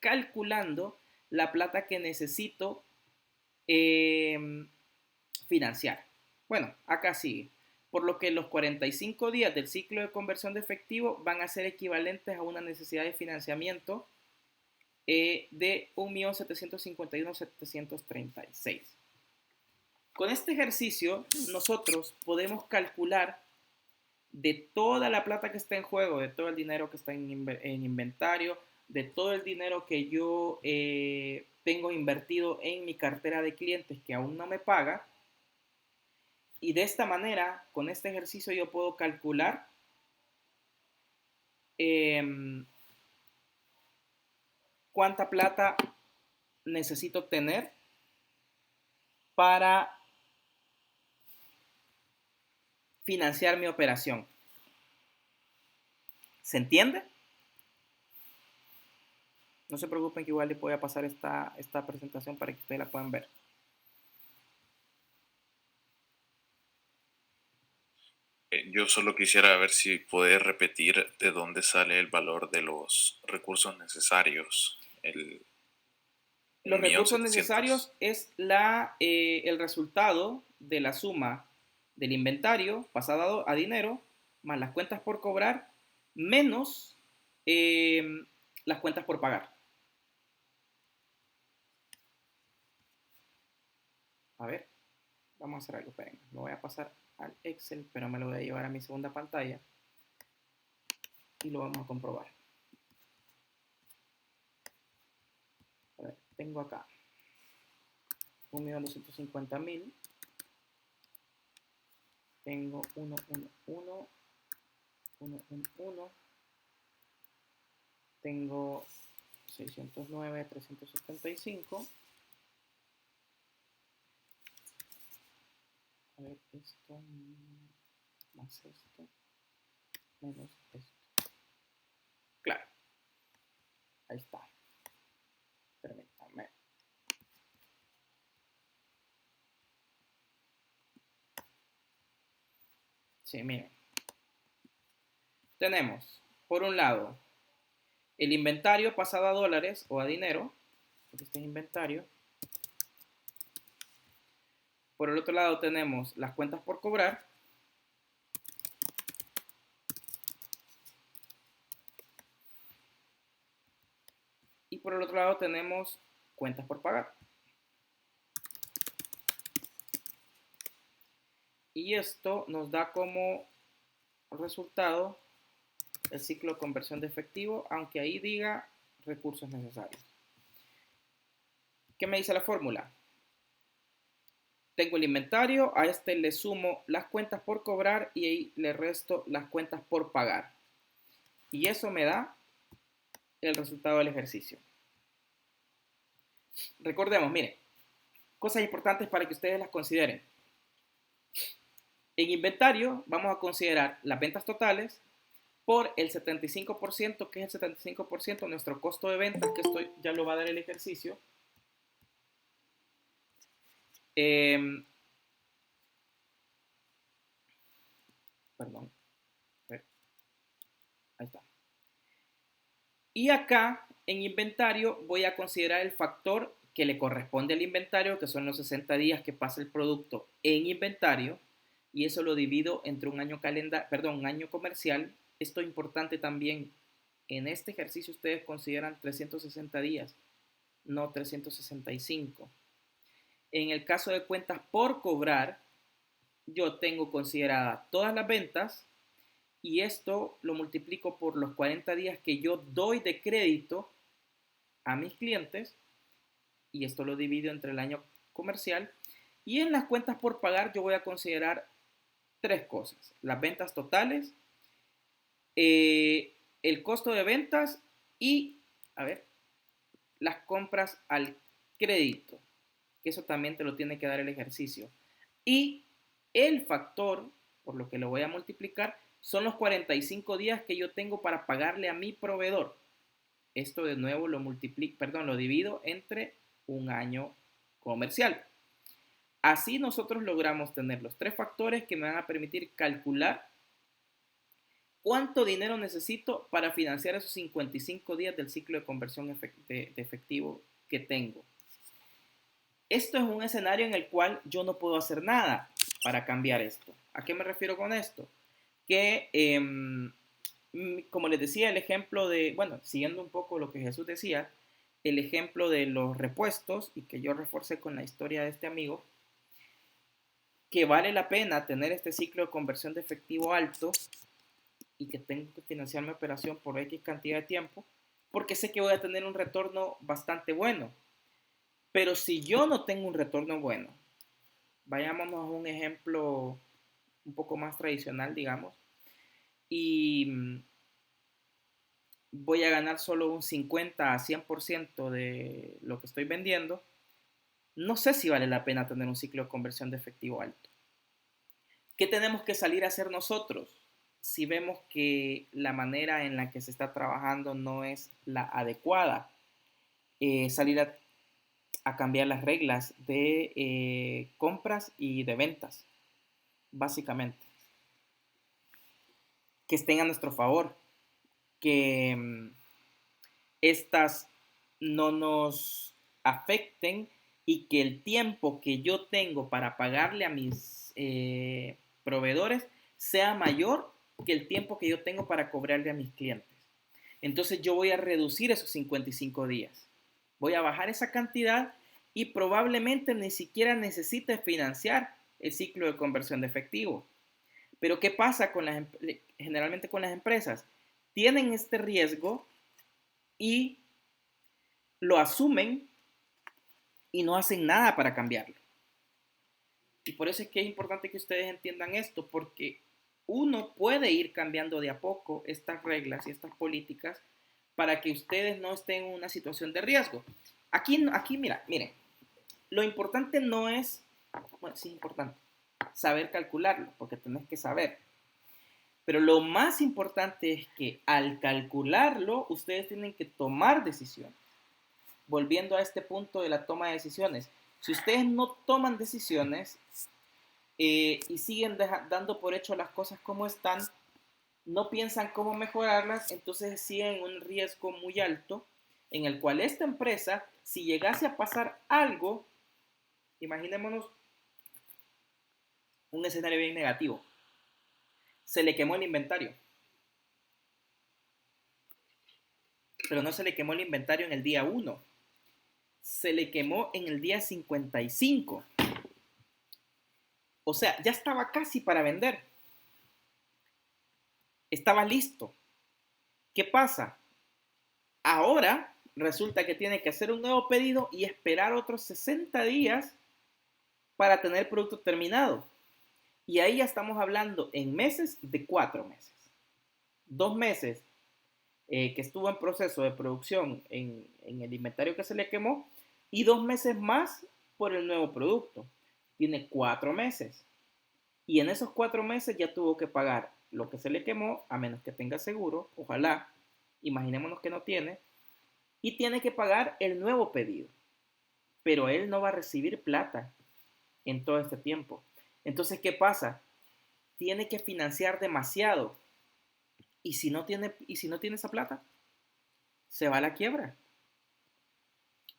calculando la plata que necesito financiar. Bueno, acá sigue. Por lo que los 45 días del ciclo de conversión de efectivo van a ser equivalentes a una necesidad de financiamiento de 1.751.736. Con este ejercicio, nosotros podemos calcular de toda la plata que está en juego, de todo el dinero que está en inventario, de todo el dinero que yo tengo invertido en mi cartera de clientes que aún no me paga. Y de esta manera, con este ejercicio yo puedo calcular cuánta plata necesito tener para financiar mi operación. ¿Se entiende? No se preocupen que igual les voy a pasar esta presentación para que ustedes la puedan ver. Yo solo quisiera ver si puedes repetir de dónde sale el valor de los recursos necesarios. Los recursos necesarios es el resultado de la suma del inventario pasado a dinero más las cuentas por cobrar menos las cuentas por pagar. A ver, vamos a hacer algo. Esperen, lo voy a pasar al Excel, pero me lo voy a llevar a mi segunda pantalla y lo vamos a comprobar. A ver, tengo acá 1.250.000. Tengo 1, 1, 1, 1, 1, 1. Tengo 609, 375. A ver, esto más esto menos esto. Claro. Ahí está. Permítanme. Sí, miren. Tenemos, por un lado, el inventario pasado a dólares o a dinero. Este es inventario. Por el otro lado tenemos las cuentas por cobrar. Y por el otro lado tenemos cuentas por pagar. Y esto nos da como resultado el ciclo de conversión de efectivo, aunque ahí diga recursos necesarios. ¿Qué me dice la fórmula? Tengo el inventario, a este le sumo las cuentas por cobrar y ahí le resto las cuentas por pagar. Y eso me da el resultado del ejercicio. Recordemos, miren, cosas importantes para que ustedes las consideren. En inventario vamos a considerar las ventas totales por el 75%, que es el 75% de nuestro costo de ventas, que esto ya lo va a dar el ejercicio. Perdón. Ahí está. Y acá en inventario voy a considerar el factor que le corresponde al inventario, que son los 60 días que pasa el producto en inventario, y eso lo divido entre un año un año comercial. Esto es importante también. En este ejercicio ustedes consideran 360 días, no 365. En el caso de cuentas por cobrar, yo tengo consideradas todas las ventas y esto lo multiplico por los 40 días que yo doy de crédito a mis clientes y esto lo divido entre el año comercial. Y en las cuentas por pagar yo voy a considerar tres cosas: las ventas totales, el costo de ventas y a ver, las compras al crédito, que eso también te lo tiene que dar el ejercicio. Y el factor, por lo que lo voy a multiplicar, son los 45 días que yo tengo para pagarle a mi proveedor. Esto de nuevo lo divido entre un año comercial. Así nosotros logramos tener los 3 factores que me van a permitir calcular cuánto dinero necesito para financiar esos 55 días del ciclo de conversión de efectivo que tengo. Esto es un escenario en el cual yo no puedo hacer nada para cambiar esto. ¿A qué me refiero con esto? Que, como les decía, el ejemplo de, bueno, siguiendo un poco lo que Jesús decía, el ejemplo de los repuestos, y que yo reforcé con la historia de este amigo, que vale la pena tener este ciclo de conversión de efectivo alto y que tengo que financiar mi operación por X cantidad de tiempo, porque sé que voy a tener un retorno bastante bueno. Pero si yo no tengo un retorno bueno, vayámonos a un ejemplo un poco más tradicional, digamos, y voy a ganar solo un 50 a 100% de lo que estoy vendiendo, no sé si vale la pena tener un ciclo de conversión de efectivo alto. ¿Qué tenemos que salir a hacer nosotros si vemos que la manera en la que se está trabajando no es la adecuada? Salir a cambiar las reglas de compras y de ventas, básicamente. Que estén a nuestro favor, que estas no nos afecten y que el tiempo que yo tengo para pagarle a mis proveedores sea mayor que el tiempo que yo tengo para cobrarle a mis clientes. Entonces yo voy a reducir esos 55 días. Voy a bajar esa cantidad y probablemente ni siquiera necesite financiar el ciclo de conversión de efectivo. Pero ¿qué pasa generalmente con las empresas? Tienen este riesgo y lo asumen y no hacen nada para cambiarlo. Y por eso es que es importante que ustedes entiendan esto, porque uno puede ir cambiando de a poco estas reglas y estas políticas para que ustedes no estén en una situación de riesgo. Aquí miren, lo importante no es, bueno, sí es importante, saber calcularlo, porque tenés que saber. Pero lo más importante es que al calcularlo, ustedes tienen que tomar decisiones. Volviendo a este punto de la toma de decisiones. Si ustedes no toman decisiones y siguen dando por hecho las cosas como están, no piensan cómo mejorarlas, entonces siguen un riesgo muy alto en el cual esta empresa, si llegase a pasar algo, imaginémonos un escenario bien negativo, se le quemó el inventario. Pero no se le quemó el inventario en el día 1, se le quemó en el día 55. O sea, ya estaba casi para vender. Estaba listo. ¿Qué pasa? Ahora resulta que tiene que hacer un nuevo pedido y esperar otros 60 días para tener el producto terminado. Y ahí ya estamos hablando en meses de 4 meses. 2 meses que estuvo en proceso de producción en el inventario que se le quemó y 2 meses más por el nuevo producto. Tiene 4 meses. Y en esos 4 meses ya tuvo que pagar lo que se le quemó, a menos que tenga seguro, ojalá, imaginémonos que no tiene, y tiene que pagar el nuevo pedido. Pero él no va a recibir plata en todo este tiempo. Entonces, ¿qué pasa? Tiene que financiar demasiado. Y si no tiene esa plata, se va a la quiebra.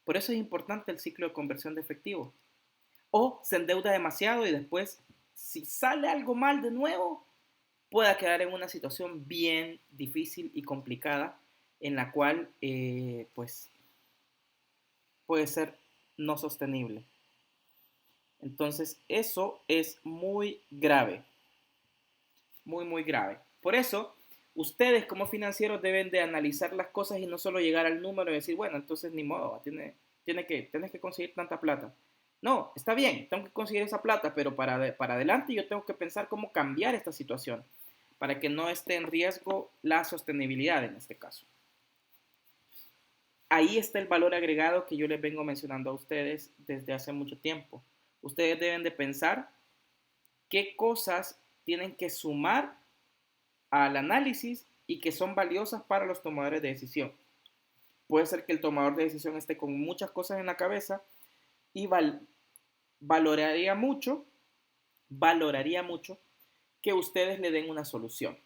Por eso es importante el ciclo de conversión de efectivo. O se endeuda demasiado y después, si sale algo mal de nuevo, pueda quedar en una situación bien difícil y complicada en la cual pues puede ser no sostenible. Entonces eso es muy grave, muy muy grave. Por eso ustedes como financieros deben de analizar las cosas y no solo llegar al número y decir, bueno, entonces ni modo, tienes que conseguir tanta plata. No, está bien, tengo que conseguir esa plata, pero para adelante yo tengo que pensar cómo cambiar esta situación para que no esté en riesgo la sostenibilidad en este caso. ahí está el valor agregado que yo les vengo mencionando a ustedes desde hace mucho tiempo. Ustedes deben de pensar qué cosas tienen que sumar al análisis y que son valiosas para los tomadores de decisión. Puede ser que el tomador de decisión esté con muchas cosas en la cabeza y valoraría mucho que ustedes le den una solución.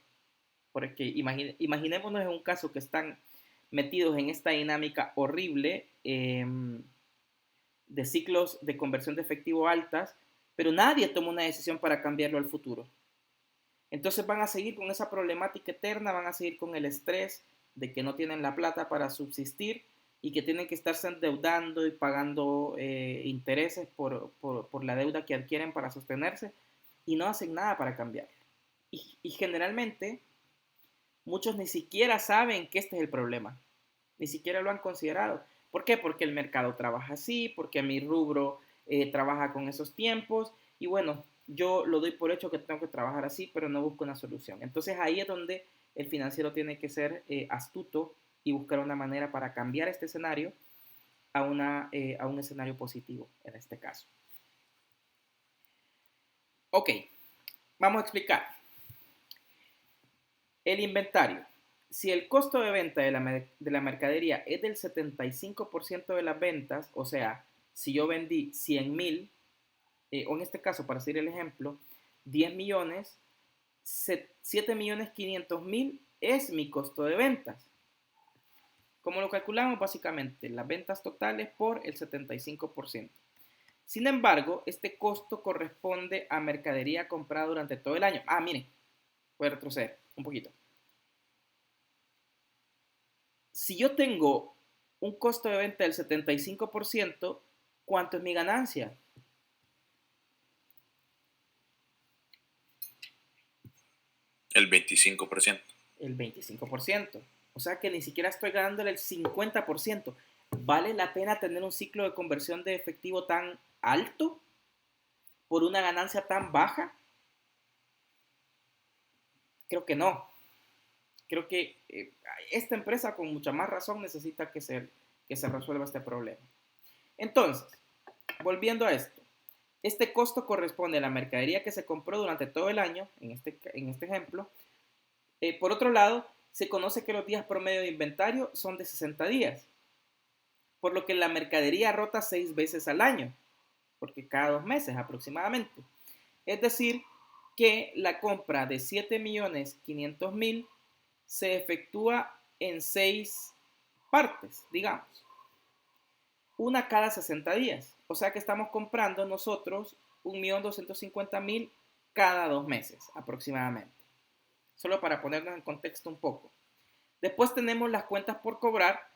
Porque imaginémonos en un caso que están metidos en esta dinámica horrible de ciclos de conversión de efectivo altas, pero nadie toma una decisión para cambiarlo al futuro. Entonces van a seguir con esa problemática eterna, van a seguir con el estrés de que no tienen la plata para subsistir y que tienen que estarse endeudando y pagando intereses por la deuda que adquieren para sostenerse y no hacen nada para cambiarlo. Y generalmente muchos ni siquiera saben que este es el problema, ni siquiera lo han considerado. ¿Por qué? Porque el mercado trabaja así, porque mi rubro trabaja con esos tiempos y bueno, yo lo doy por hecho que tengo que trabajar así, pero no busco una solución. Entonces ahí es donde el financiero tiene que ser astuto y buscar una manera para cambiar este escenario a un escenario positivo en este caso. Ok, vamos a explicar. El inventario. Si el costo de venta de la mercadería es del 75% de las ventas, o sea, si yo vendí 100,000, o en este caso, para hacer el ejemplo, 10 millones, 7.500.000 es mi costo de ventas. ¿Cómo lo calculamos? Básicamente, las ventas totales por el 75%. Sin embargo, este costo corresponde a mercadería comprada durante todo el año. Miren, voy a retroceder un poquito. Si yo tengo un costo de venta del 75%, ¿cuánto es mi ganancia? El 25%. El 25%. O sea que ni siquiera estoy ganándole el 50%. ¿Vale la pena tener un ciclo de conversión de efectivo tan alto por una ganancia tan baja? Creo que no. Creo que esta empresa con mucha más razón necesita que se resuelva este problema. Entonces, volviendo a esto, este costo corresponde a la mercadería que se compró durante todo el año, en este ejemplo. Por otro lado, se conoce que los días promedio de inventario son de 60 días, por lo que la mercadería rota 6 veces al año, porque cada 2 meses aproximadamente. Es decir, que la compra de 7.500.000 se efectúa en 6 partes, digamos. Una cada 60 días. O sea que estamos comprando nosotros 1.250.000 cada 2 meses aproximadamente. Solo para ponernos en contexto un poco. Después tenemos las cuentas por cobrar,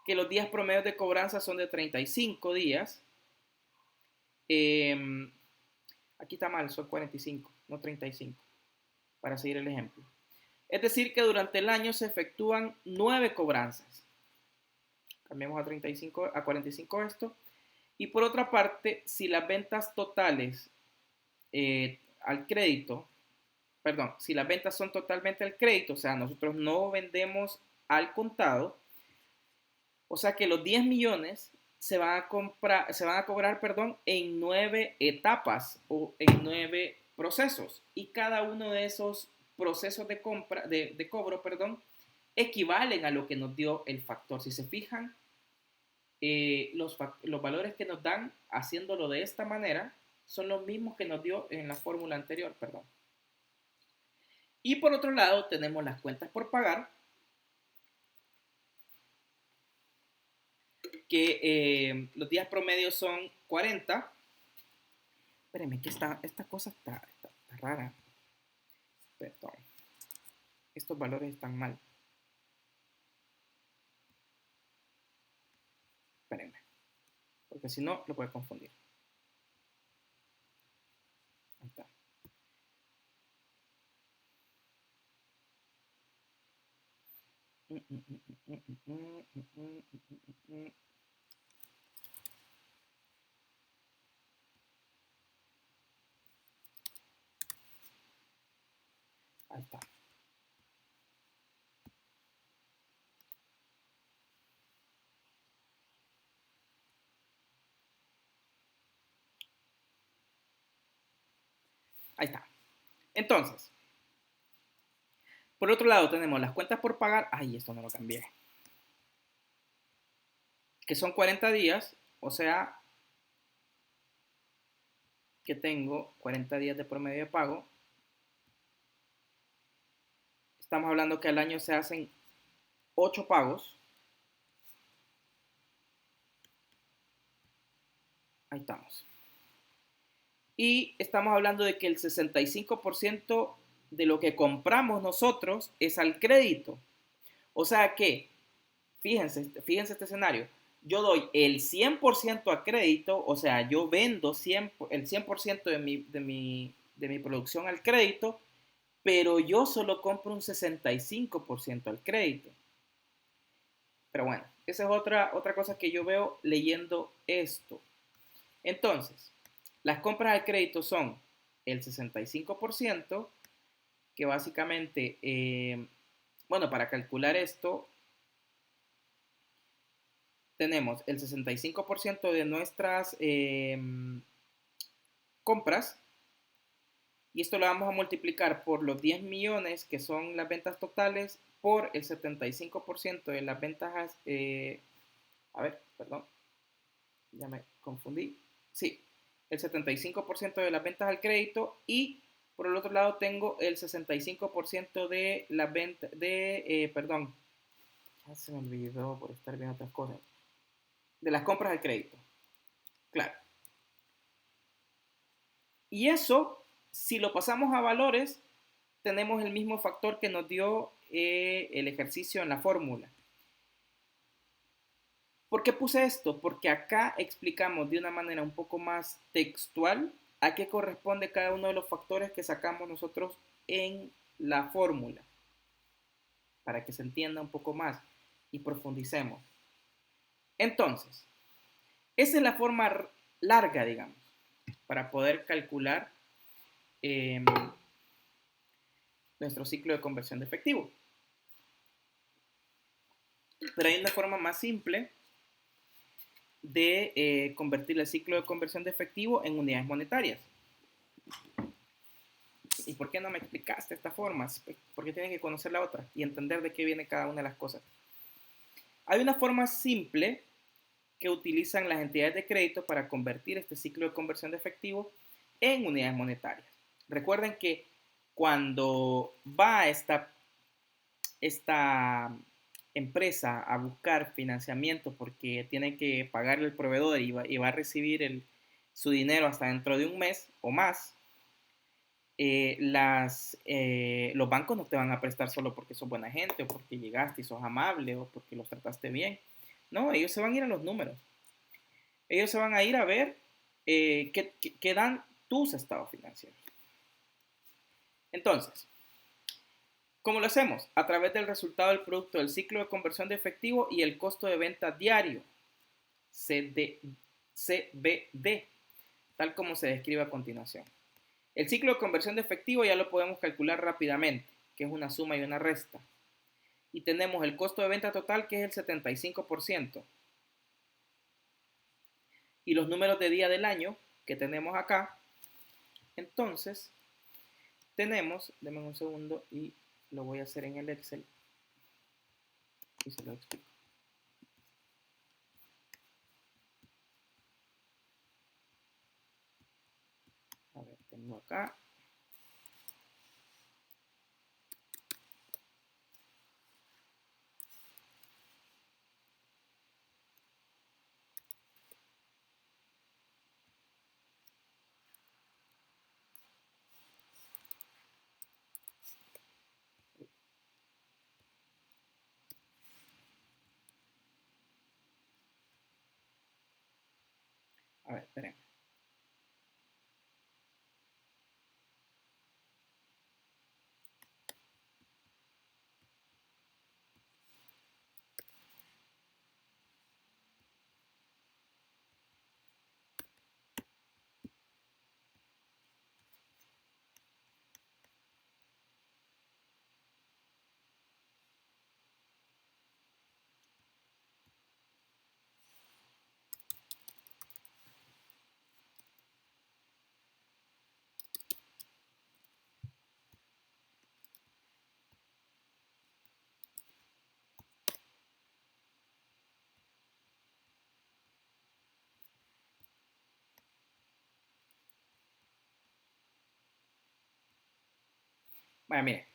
que los días promedios de cobranza son de 35 días. Aquí está mal, son 45, no 35, para seguir el ejemplo. Es decir, que durante el año se efectúan 9 cobranzas. Cambiamos a 45 esto. Y por otra parte, si las ventas totales al crédito, si las ventas son totalmente al crédito, o sea, nosotros no vendemos al contado, o sea que los 10 millones se van a cobrar en 9 etapas o en 9 procesos. Y cada uno de esos procesos de cobro, equivalen a lo que nos dio el factor. Si se fijan, los valores que nos dan haciéndolo de esta manera son los mismos que nos dio en la fórmula anterior, Y por otro lado tenemos las cuentas por pagar, que los días promedios son 40. Espérenme, que esta cosa está rara. Perdón. Estos valores están mal. Espérenme, porque si no, lo puede confundir. Ahí está. Ahí está. Ahí está. Entonces, por otro lado tenemos las cuentas por pagar. Ay, esto no lo cambié. Que son 40 días, o sea, que tengo 40 días de promedio de pago. Estamos hablando que al año se hacen 8 pagos. Ahí estamos. Y estamos hablando de que el 65% de lo que compramos nosotros es al crédito. O sea que, fíjense este escenario. Yo doy el 100% a crédito, o sea, yo vendo el 100% de mi producción al crédito, pero yo solo compro un 65% al crédito. Pero bueno, esa es otra cosa que yo veo leyendo esto. Entonces, las compras al crédito son el 65%, que básicamente, bueno, para calcular esto, tenemos el 65% de nuestras compras, y esto lo vamos a multiplicar por los 10 millones que son las ventas totales, por el 75% de las ventas, a ver, perdón, ya me confundí, sí, el 75% de las ventas al crédito, y por el otro lado tengo el 65% de las ventas, perdón, ya se me olvidó por estar viendo otras cosas, de las compras al crédito, claro. Y eso, si lo pasamos a valores, tenemos el mismo factor que nos dio el ejercicio en la fórmula. ¿Por qué puse esto? Porque acá explicamos de una manera un poco más textual a qué corresponde cada uno de los factores que sacamos nosotros en la fórmula, para que se entienda un poco más y profundicemos. Entonces, esa es la forma larga, digamos, para poder calcular nuestro ciclo de conversión de efectivo. Pero hay una forma más simple de convertir el ciclo de conversión de efectivo en unidades monetarias. ¿Y por qué no me explicaste esta forma? Porque tienes que conocer la otra y entender de qué viene cada una de las cosas. Hay una forma simple que utilizan las entidades de crédito para convertir este ciclo de conversión de efectivo en unidades monetarias. Recuerden que cuando va esta empresa a buscar financiamiento porque tiene que pagarle al proveedor y va a recibir su dinero hasta dentro de un mes o más, los bancos no te van a prestar solo porque sos buena gente o porque llegaste y sos amable o porque los trataste bien. No, ellos se van a ir a los números. Ellos se van a ir a ver qué dan tus estados financieros. Entonces, ¿cómo lo hacemos? A través del resultado del producto del ciclo de conversión de efectivo y el costo de venta diario, CBD, tal como se describe a continuación. El ciclo de conversión de efectivo ya lo podemos calcular rápidamente, que es una suma y una resta. Y tenemos el costo de venta total, que es el 75%. Y los números de día del año que tenemos acá. Entonces, tenemos, denme un segundo y lo voy a hacer en el Excel y se lo explico. A ver, tengo acá. A ver, esperen. Vaya, mire.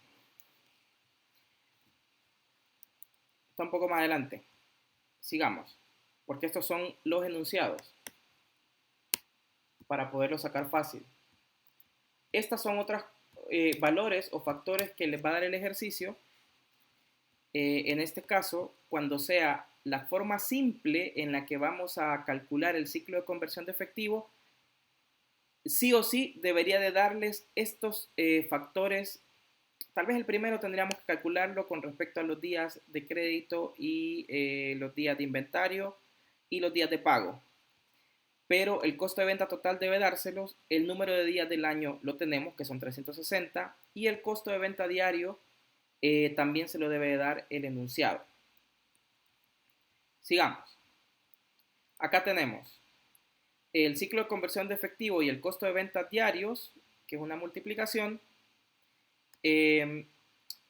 Está un poco más adelante. Sigamos. Porque estos son los enunciados. Para poderlo sacar fácil. Estas son otros valores o factores que les va a dar el ejercicio. En este caso, cuando sea la forma simple en la que vamos a calcular el ciclo de conversión de efectivo, sí o sí debería de darles estos factores. Tal vez el primero tendríamos que calcularlo con respecto a los días de crédito y los días de inventario y los días de pago. Pero el costo de venta total debe dárselos, el número de días del año lo tenemos, que son 360, y el costo de venta diario también se lo debe dar el enunciado. Sigamos. Acá tenemos el ciclo de conversión de efectivo y el costo de venta diarios, que es una multiplicación,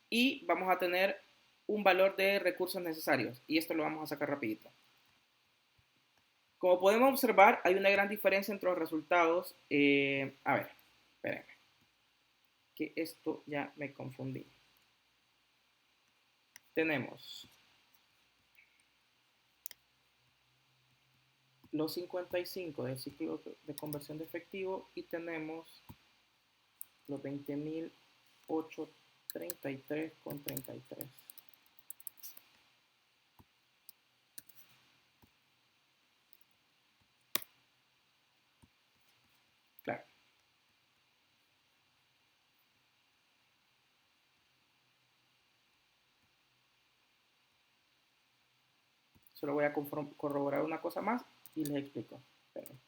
y vamos a tener un valor de recursos necesarios, y esto lo vamos a sacar rapidito. Como podemos observar, hay una gran diferencia entre los resultados. A ver, espérenme, que esto ya me confundí. Tenemos los 55 del ciclo de conversión de efectivo y tenemos los 20.833,33. Claro. Solo voy a corroborar una cosa más y les explico. Esperen.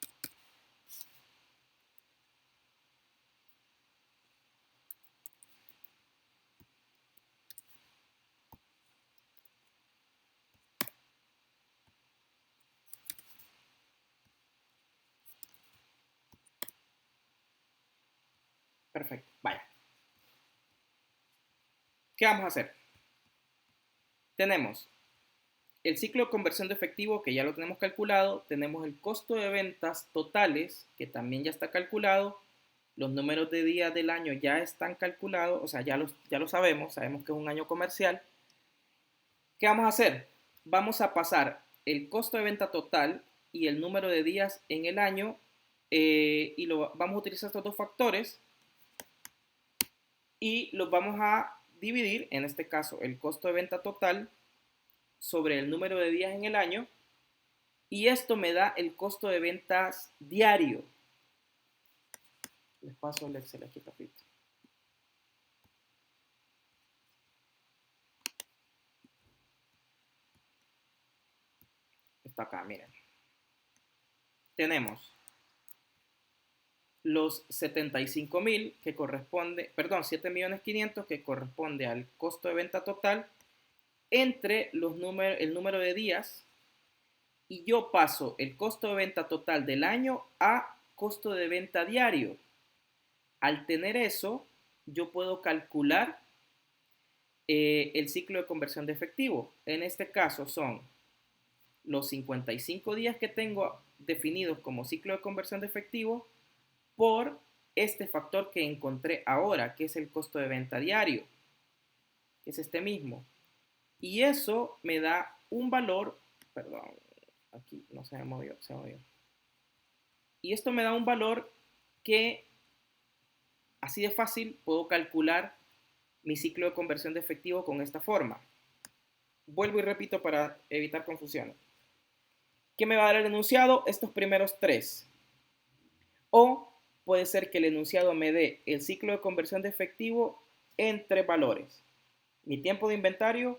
Perfecto, vaya. ¿Qué vamos a hacer? Tenemos el ciclo de conversión de efectivo, que ya lo tenemos calculado. Tenemos el costo de ventas totales, que también ya está calculado. Los números de días del año ya están calculados, o sea, ya lo sabemos que es un año comercial. ¿Qué vamos a hacer? Vamos a pasar el costo de venta total y el número de días en el año y vamos a utilizar estos dos factores y los vamos a dividir, en este caso, el costo de venta total sobre el número de días en el año, y esto me da el costo de ventas diario. Les paso el Excel aquí rapidito. Está acá, miren. Tenemos los 75.000 que corresponde, perdón, 7.500.000 que corresponde al costo de venta total entre el número de días, y yo paso el costo de venta total del año a costo de venta diario. Al tener eso, yo puedo calcular el ciclo de conversión de efectivo. En este caso son los 55 días que tengo definidos como ciclo de conversión de efectivo por este factor que encontré ahora, que es el costo de venta diario, que es este mismo. Y eso me da un valor, perdón, aquí no se me movió, se movió. Y esto me da un valor que así de fácil puedo calcular mi ciclo de conversión de efectivo con esta forma. Vuelvo y repito para evitar confusiones. ¿Qué me va a dar el enunciado? Estos primeros tres. O puede ser que el enunciado me dé el ciclo de conversión de efectivo en tres valores. Mi tiempo de inventario,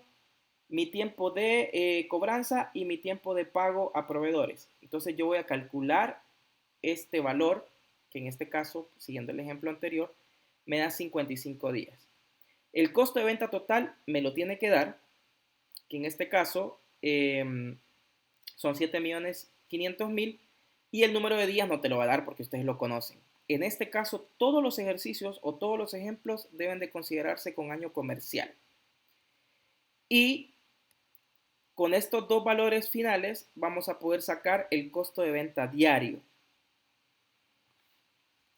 mi tiempo de cobranza y mi tiempo de pago a proveedores. Entonces yo voy a calcular este valor, que en este caso, siguiendo el ejemplo anterior, me da 55 días. El costo de venta total me lo tiene que dar, que en este caso son 7.500.000, y el número de días no te lo va a dar porque ustedes lo conocen. En este caso, todos los ejercicios o todos los ejemplos deben de considerarse con año comercial. Y con estos dos valores finales vamos a poder sacar el costo de venta diario.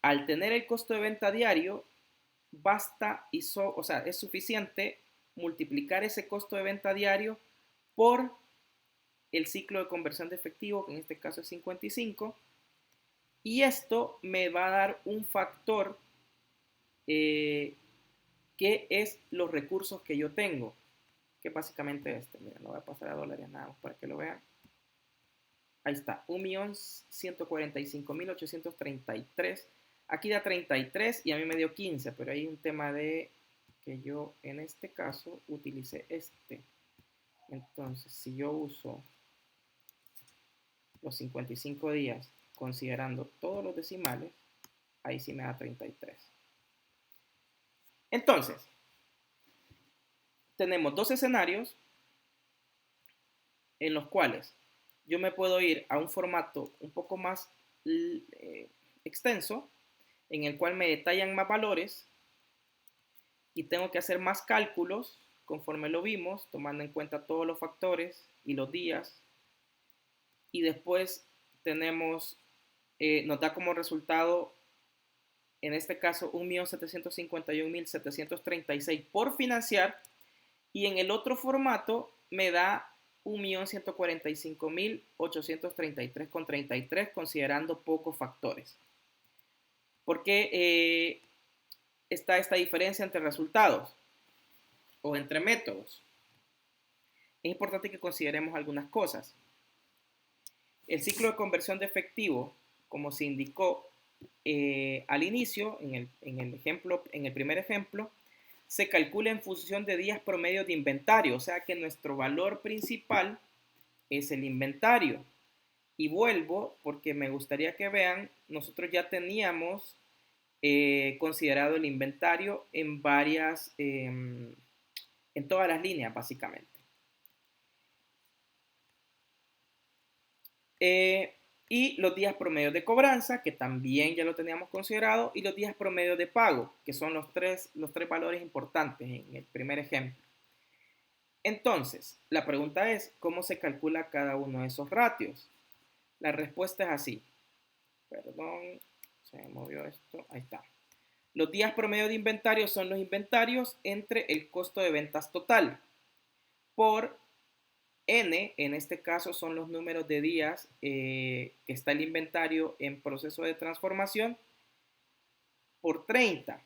Al tener el costo de venta diario, basta o sea, es suficiente multiplicar ese costo de venta diario por el ciclo de conversión de efectivo, que en este caso es 55, y esto me va a dar un factor que es los recursos que yo tengo, que básicamente mira, lo voy a pasar a dólares nada más para que lo vean. Ahí está, 1.145.833. Aquí da 33 y a mí me dio 15, pero hay un tema de que yo en este caso utilicé este. Entonces, si yo uso los 55 días considerando todos los decimales, ahí sí me da 33. Entonces, tenemos dos escenarios en los cuales yo me puedo ir a un formato un poco más extenso, en el cual me detallan más valores y tengo que hacer más cálculos conforme lo vimos, tomando en cuenta todos los factores y los días. Y después tenemos, nos da como resultado, en este caso, 1.751.736 por financiar. Y en el otro formato me da 1.145.833,33 considerando pocos factores. ¿Por qué está esta diferencia entre resultados o entre métodos? Es importante que consideremos algunas cosas. El ciclo de conversión de efectivo, como se indicó al inicio, en el primer ejemplo, se calcula en función de días promedio de inventario, o sea que nuestro valor principal es el inventario. Y vuelvo porque me gustaría que vean, nosotros ya teníamos considerado el inventario en todas las líneas básicamente. Y los días promedios de cobranza, que también ya lo teníamos considerado, y los días promedios de pago, que son los tres valores importantes en el primer ejemplo. Entonces, la pregunta es, ¿cómo se calcula cada uno de esos ratios? La respuesta es así. Perdón, se me movió esto. Ahí está. Los días promedio de inventario son los inventarios entre el costo de ventas total por N, en este caso son los números de días que está el inventario en proceso de transformación, por 30.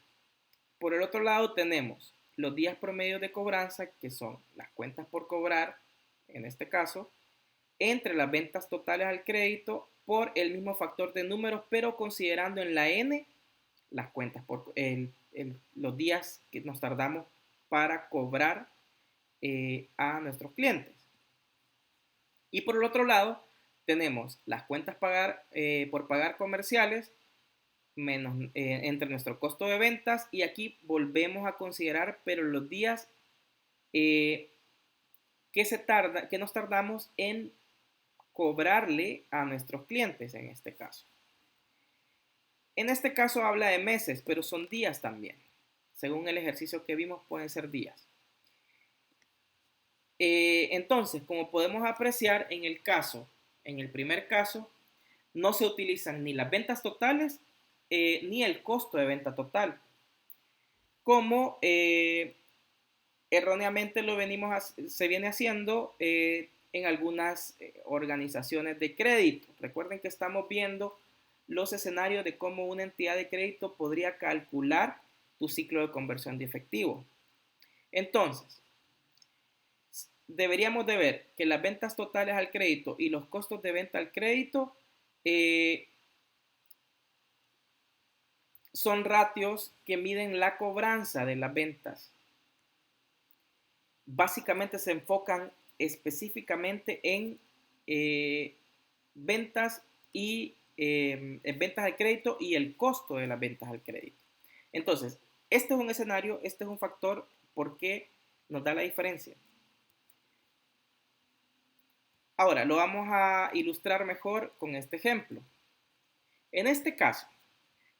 Por el otro lado tenemos los días promedios de cobranza, que son las cuentas por cobrar, en este caso, entre las ventas totales al crédito por el mismo factor de números, pero considerando en la N las cuentas por los días que nos tardamos para cobrar a nuestros clientes. Y por el otro lado, tenemos las cuentas por pagar comerciales menos entre nuestro costo de ventas, y aquí volvemos a considerar, pero los días que nos tardamos en cobrarle a nuestros clientes en este caso. En este caso habla de meses, pero son días también. Según el ejercicio que vimos, pueden ser días. Entonces, como podemos apreciar en el primer caso, no se utilizan ni las ventas totales ni el costo de venta total, como erróneamente se viene haciendo en algunas organizaciones de crédito. Recuerden que estamos viendo los escenarios de cómo una entidad de crédito podría calcular tu ciclo de conversión de efectivo. Entonces, deberíamos de ver que las ventas totales al crédito y los costos de venta al crédito son ratios que miden la cobranza de las ventas. Básicamente se enfocan específicamente en ventas al crédito y el costo de las ventas al crédito. Entonces, este es un escenario, este es un factor porque nos da la diferencia. Ahora, lo vamos a ilustrar mejor con este ejemplo. En este caso,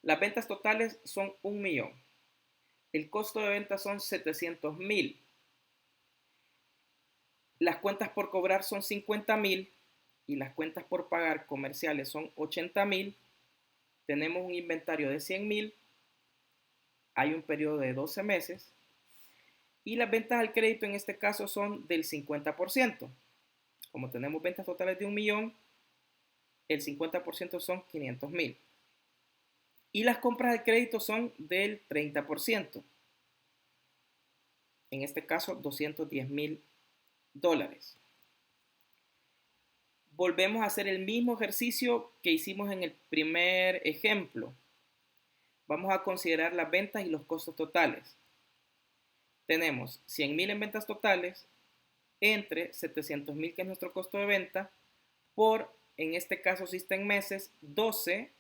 las ventas totales son 1 millón. El costo de venta son 700,000. Las cuentas por cobrar son 50,000 y las cuentas por pagar comerciales son 80,000. Tenemos un inventario de 100,000 hay un periodo de 12 meses y las ventas al crédito en este caso son del 50%. Como tenemos ventas totales de 1 millón, el 50% son 500,000. Y las compras al crédito son del 30%. En este caso, $210,000. Volvemos a hacer el mismo ejercicio que hicimos en el primer ejemplo. Vamos a considerar las ventas y los costos totales. Tenemos 100,000 en ventas totales entre 700,000, que es nuestro costo de venta, por, en este caso, si está en meses, 12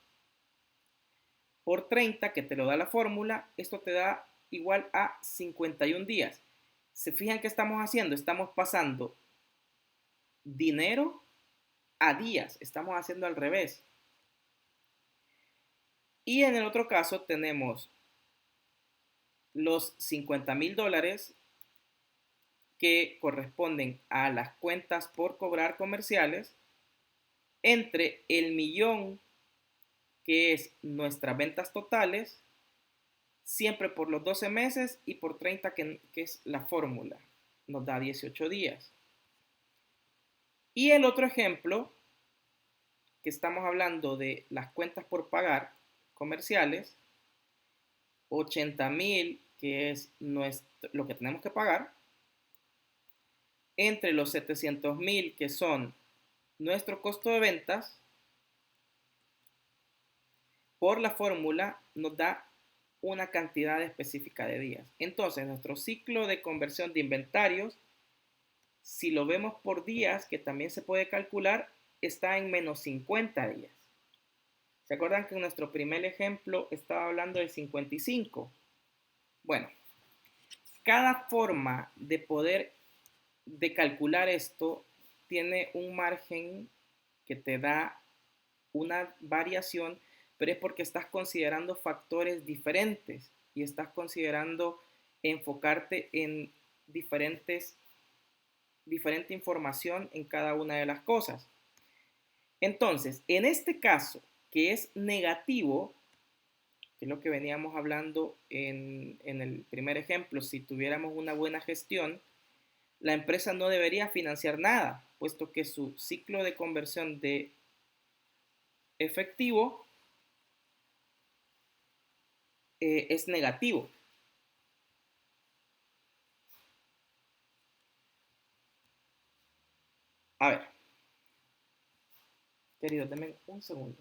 por 30, que te lo da la fórmula. Esto te da igual a 51 días. ¿Se fijan qué estamos haciendo? Estamos pasando dinero a días. Estamos haciendo al revés. Y en el otro caso tenemos los $50,000 que corresponden a las cuentas por cobrar comerciales entre el millón, que es nuestras ventas totales, siempre por los 12 meses, y por 30, que es la fórmula. Nos da 18 días. Y el otro ejemplo, que estamos hablando de las cuentas por pagar comerciales, 80,000, que es lo que tenemos que pagar, entre los 700,000, que son nuestro costo de ventas, por la fórmula nos da una cantidad específica de días. Entonces, nuestro ciclo de conversión de inventarios, si lo vemos por días, que también se puede calcular, está en menos 50 días. ¿Se acuerdan que en nuestro primer ejemplo estaba hablando de 55? Bueno, cada forma de poder de calcular esto tiene un margen que te da una variación, pero es porque estás considerando factores diferentes y estás considerando enfocarte en diferente información en cada una de las cosas. Entonces, en este caso, que es negativo, que es lo que veníamos hablando en el primer ejemplo, si tuviéramos una buena gestión, la empresa no debería financiar nada, puesto que su ciclo de conversión de efectivo es negativo. A ver, queridos, denme un segundo.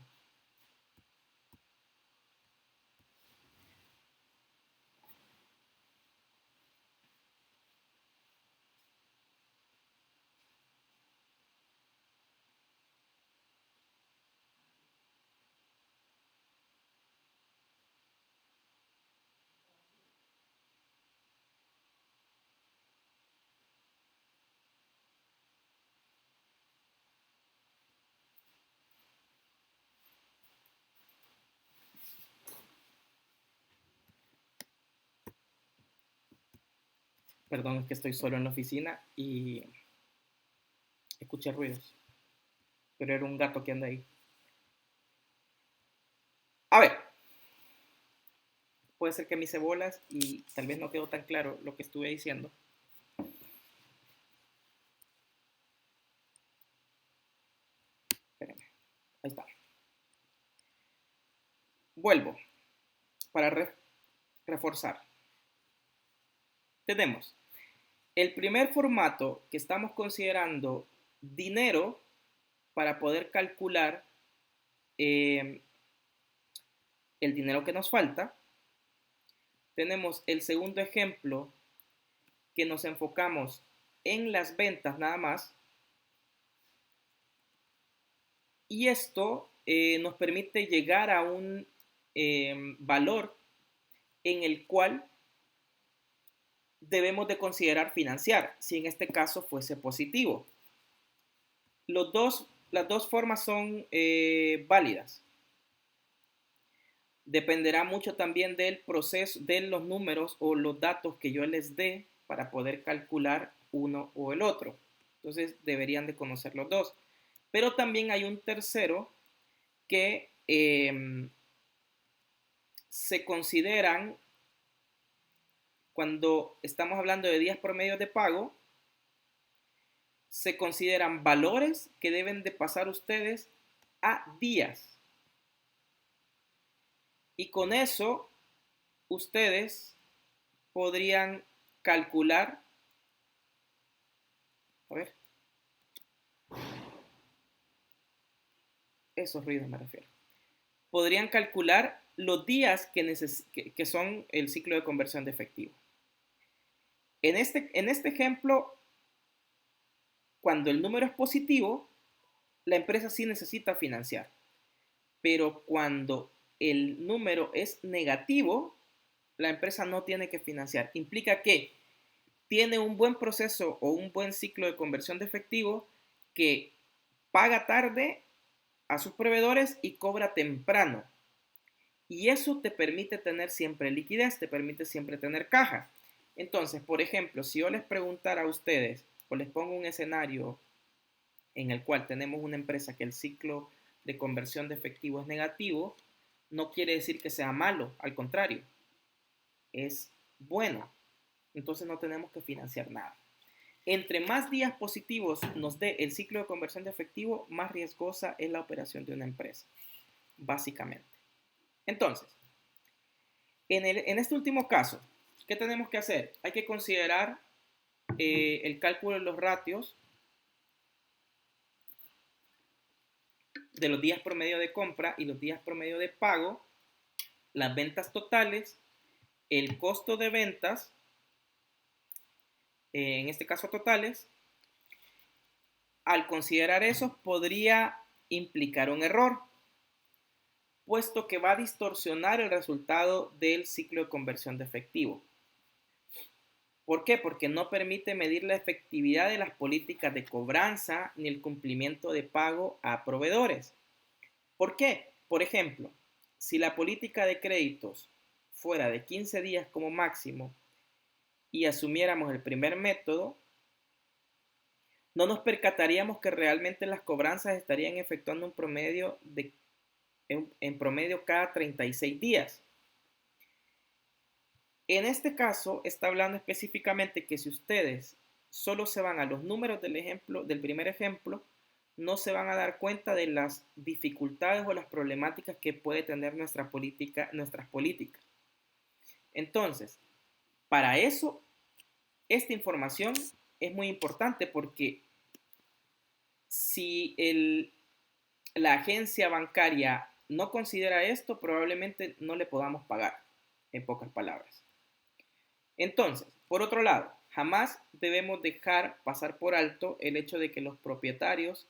Perdón, es que estoy solo en la oficina y escuché ruidos, pero era un gato que anda ahí. A ver, puede ser que me hice bolas y tal vez no quedó tan claro lo que estuve diciendo. Espérenme, ahí está. Vuelvo para reforzar. Tenemos el primer formato, que estamos considerando dinero para poder calcular el dinero que nos falta. Tenemos el segundo ejemplo, que nos enfocamos en las ventas nada más. Y esto nos permite llegar a un valor en el cual debemos de considerar financiar, si en este caso fuese positivo. Las dos formas son válidas. Dependerá mucho también del proceso, de los números o los datos que yo les dé para poder calcular uno o el otro. Entonces deberían de conocer los dos. Pero también hay un tercero que se consideran cuando estamos hablando de días promedio de pago, se consideran valores que deben de pasar ustedes a días. Y con eso, ustedes podrían calcular, a ver, esos ruidos me refiero. Podrían calcular los días que son el ciclo de conversión de efectivo. En este ejemplo, cuando el número es positivo, la empresa sí necesita financiar. Pero cuando el número es negativo, la empresa no tiene que financiar. Implica que tiene un buen proceso o un buen ciclo de conversión de efectivo, que paga tarde a sus proveedores y cobra temprano. Y eso te permite tener siempre liquidez, te permite siempre tener caja. Entonces, por ejemplo, si yo les preguntara a ustedes o les pongo un escenario en el cual tenemos una empresa que el ciclo de conversión de efectivo es negativo, no quiere decir que sea malo, al contrario, es bueno. Entonces no tenemos que financiar nada. Entre más días positivos nos dé el ciclo de conversión de efectivo, más riesgosa es la operación de una empresa, básicamente. Entonces, en este último caso, ¿qué tenemos que hacer? Hay que considerar el cálculo de los ratios de los días promedio de compra y los días promedio de pago, las ventas totales, el costo de ventas, en este caso totales. Al considerar eso, podría implicar un error, puesto que va a distorsionar el resultado del ciclo de conversión de efectivo. ¿Por qué? Porque no permite medir la efectividad de las políticas de cobranza ni el cumplimiento de pago a proveedores. ¿Por qué? Por ejemplo, si la política de créditos fuera de 15 días como máximo y asumiéramos el primer método, no nos percataríamos que realmente las cobranzas estarían efectuando en promedio cada 36 días. En este caso, está hablando específicamente que si ustedes solo se van a los números del primer ejemplo, no se van a dar cuenta de las dificultades o las problemáticas que puede tener nuestras políticas. Entonces, para eso, esta información es muy importante, porque si la agencia bancaria no considera esto, probablemente no le podamos pagar, en pocas palabras. Entonces, por otro lado, jamás debemos dejar pasar por alto el hecho de que los propietarios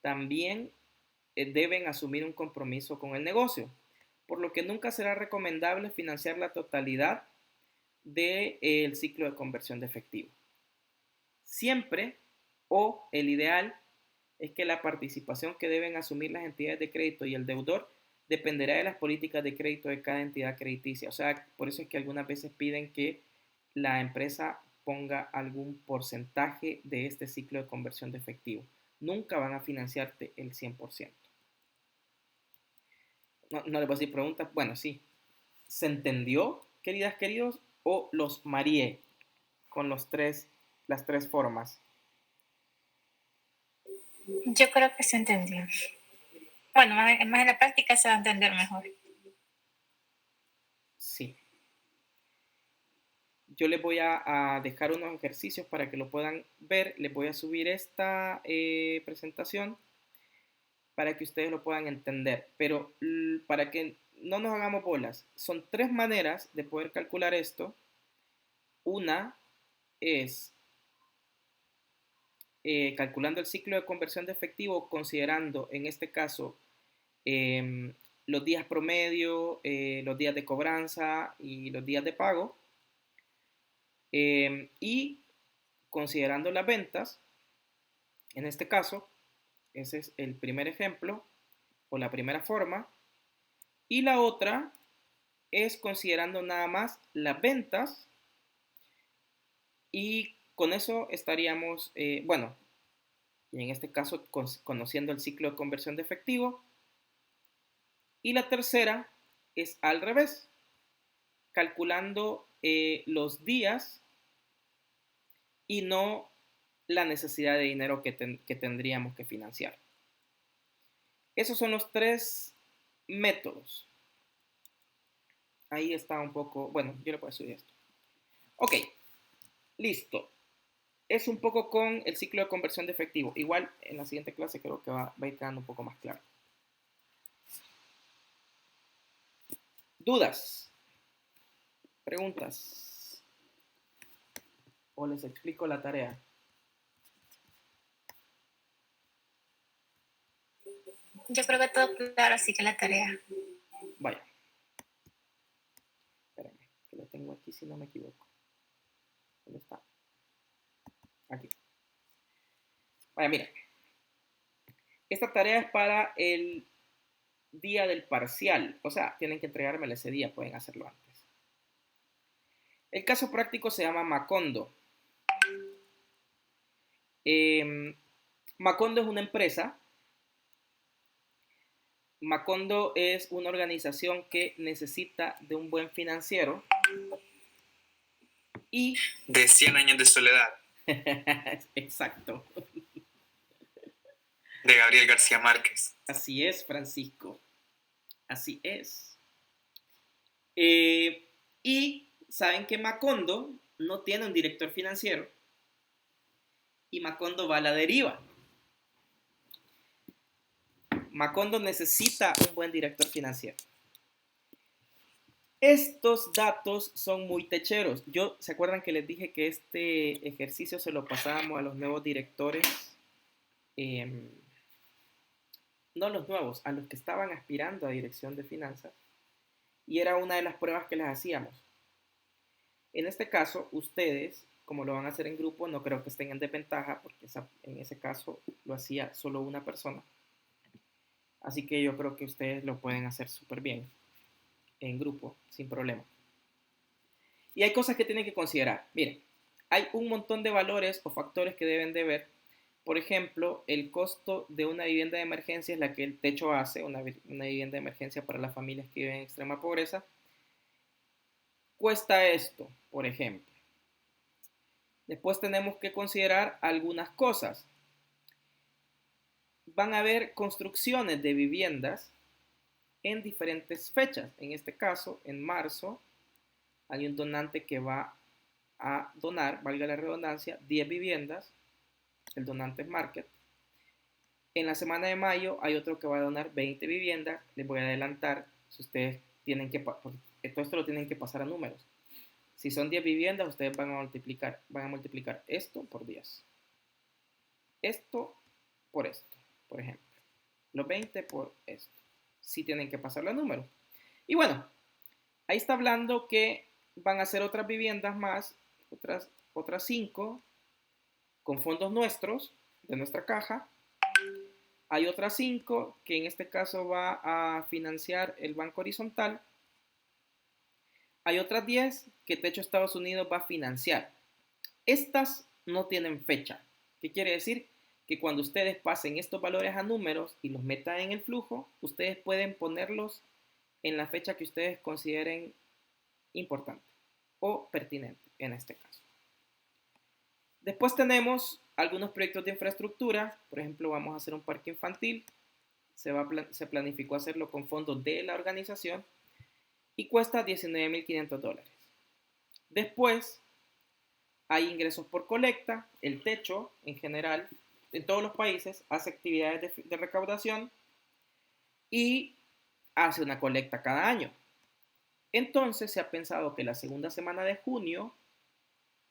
también deben asumir un compromiso con el negocio, por lo que nunca será recomendable financiar la totalidad del ciclo de conversión de efectivo. Siempre, o el ideal, es que la participación que deben asumir las entidades de crédito y el deudor dependerá de las políticas de crédito de cada entidad crediticia. O sea, por eso es que algunas veces piden que la empresa ponga algún porcentaje de este ciclo de conversión de efectivo. Nunca van a financiarte el 100%. No les voy a decir preguntas. Bueno, sí. ¿Se entendió, queridas, queridos? ¿O los mareé con las tres formas? Yo creo que se entendió. Bueno, más en la práctica se va a entender mejor. Sí. Yo les voy a dejar unos ejercicios para que lo puedan ver. Les voy a subir esta presentación para que ustedes lo puedan entender. Pero para que no nos hagamos bolas, son 3 maneras de poder calcular esto. Una es calculando el ciclo de conversión de efectivo, considerando en este caso los días promedio, los días de cobranza y los días de pago. Y considerando las ventas, en este caso, ese es el primer ejemplo o la primera forma. Y la otra es considerando nada más las ventas, y con eso estaríamos, bueno, y en este caso conociendo el ciclo de conversión de efectivo. Y la tercera es al revés, calculando los días y no la necesidad de dinero que tendríamos que financiar. Esos son los 3 métodos. Ahí está un poco, bueno, yo le puedo subir esto. Ok, listo. Es un poco con el ciclo de conversión de efectivo. Igual en la siguiente clase creo que va a ir quedando un poco más claro. ¿Dudas? ¿Preguntas? ¿O les explico la tarea? Yo creo que todo claro, así que la tarea. Vaya. Espérenme, que lo tengo aquí si no me equivoco. ¿Dónde está? Aquí. Vaya, miren. Esta tarea es para el día del parcial. O sea, tienen que entregármela ese día, pueden hacerlo antes. El caso práctico se llama Macondo. Macondo es una empresa. Macondo es una organización que necesita de un buen financiero y... De 100 años de soledad. Exacto. De Gabriel García Márquez. Así es, Francisco. Así es. Y saben que Macondo no tiene un director financiero y Macondo va a la deriva. Macondo necesita un buen director financiero. Estos datos son muy techeros. ¿Se acuerdan que les dije que este ejercicio se lo pasábamos a los nuevos directores? No los nuevos, a los que estaban aspirando a dirección de finanzas. Y era una de las pruebas que les hacíamos. En este caso, ustedes, como lo van a hacer en grupo, no creo que estén en desventaja, porque en ese caso lo hacía solo una persona. Así que yo creo que ustedes lo pueden hacer súper bien en grupo, sin problema. Y hay cosas que tienen que considerar. Miren, hay un montón de valores o factores que deben de ver. Por ejemplo, el costo de una vivienda de emergencia es la que el techo hace, una vivienda de emergencia para las familias que viven en extrema pobreza. Cuesta esto, por ejemplo. Después tenemos que considerar algunas cosas. Van a haber construcciones de viviendas en diferentes fechas. En este caso, en marzo, hay un donante que va a donar, valga la redundancia, 10 viviendas. El donante es Market. En la semana de mayo hay otro que va a donar 20 viviendas. Les voy a adelantar, si ustedes tienen que, todo esto lo tienen que pasar a números. Si son 10 viviendas, ustedes van a multiplicar esto por 10. Esto por esto, por ejemplo. Los 20 por esto. Sí tienen que pasarlo a números. Y bueno, ahí está hablando que van a ser otras viviendas más, otras 5, con fondos nuestros, de nuestra caja. Hay otras 5 que en este caso va a financiar el Banco Horizontal. Hay otras 10 que Techo Estados Unidos va a financiar. Estas no tienen fecha. ¿Qué quiere decir? Que cuando ustedes pasen estos valores a números y los metan en el flujo, ustedes pueden ponerlos en la fecha que ustedes consideren importante o pertinente en este caso. Después tenemos algunos proyectos de infraestructura. Por ejemplo, vamos a hacer un parque infantil. Se planificó hacerlo con fondos de la organización y cuesta $19,500. Después hay ingresos por colecta. El techo, en general, en todos los países, hace actividades de recaudación y hace una colecta cada año. Entonces se ha pensado que la segunda semana de junio,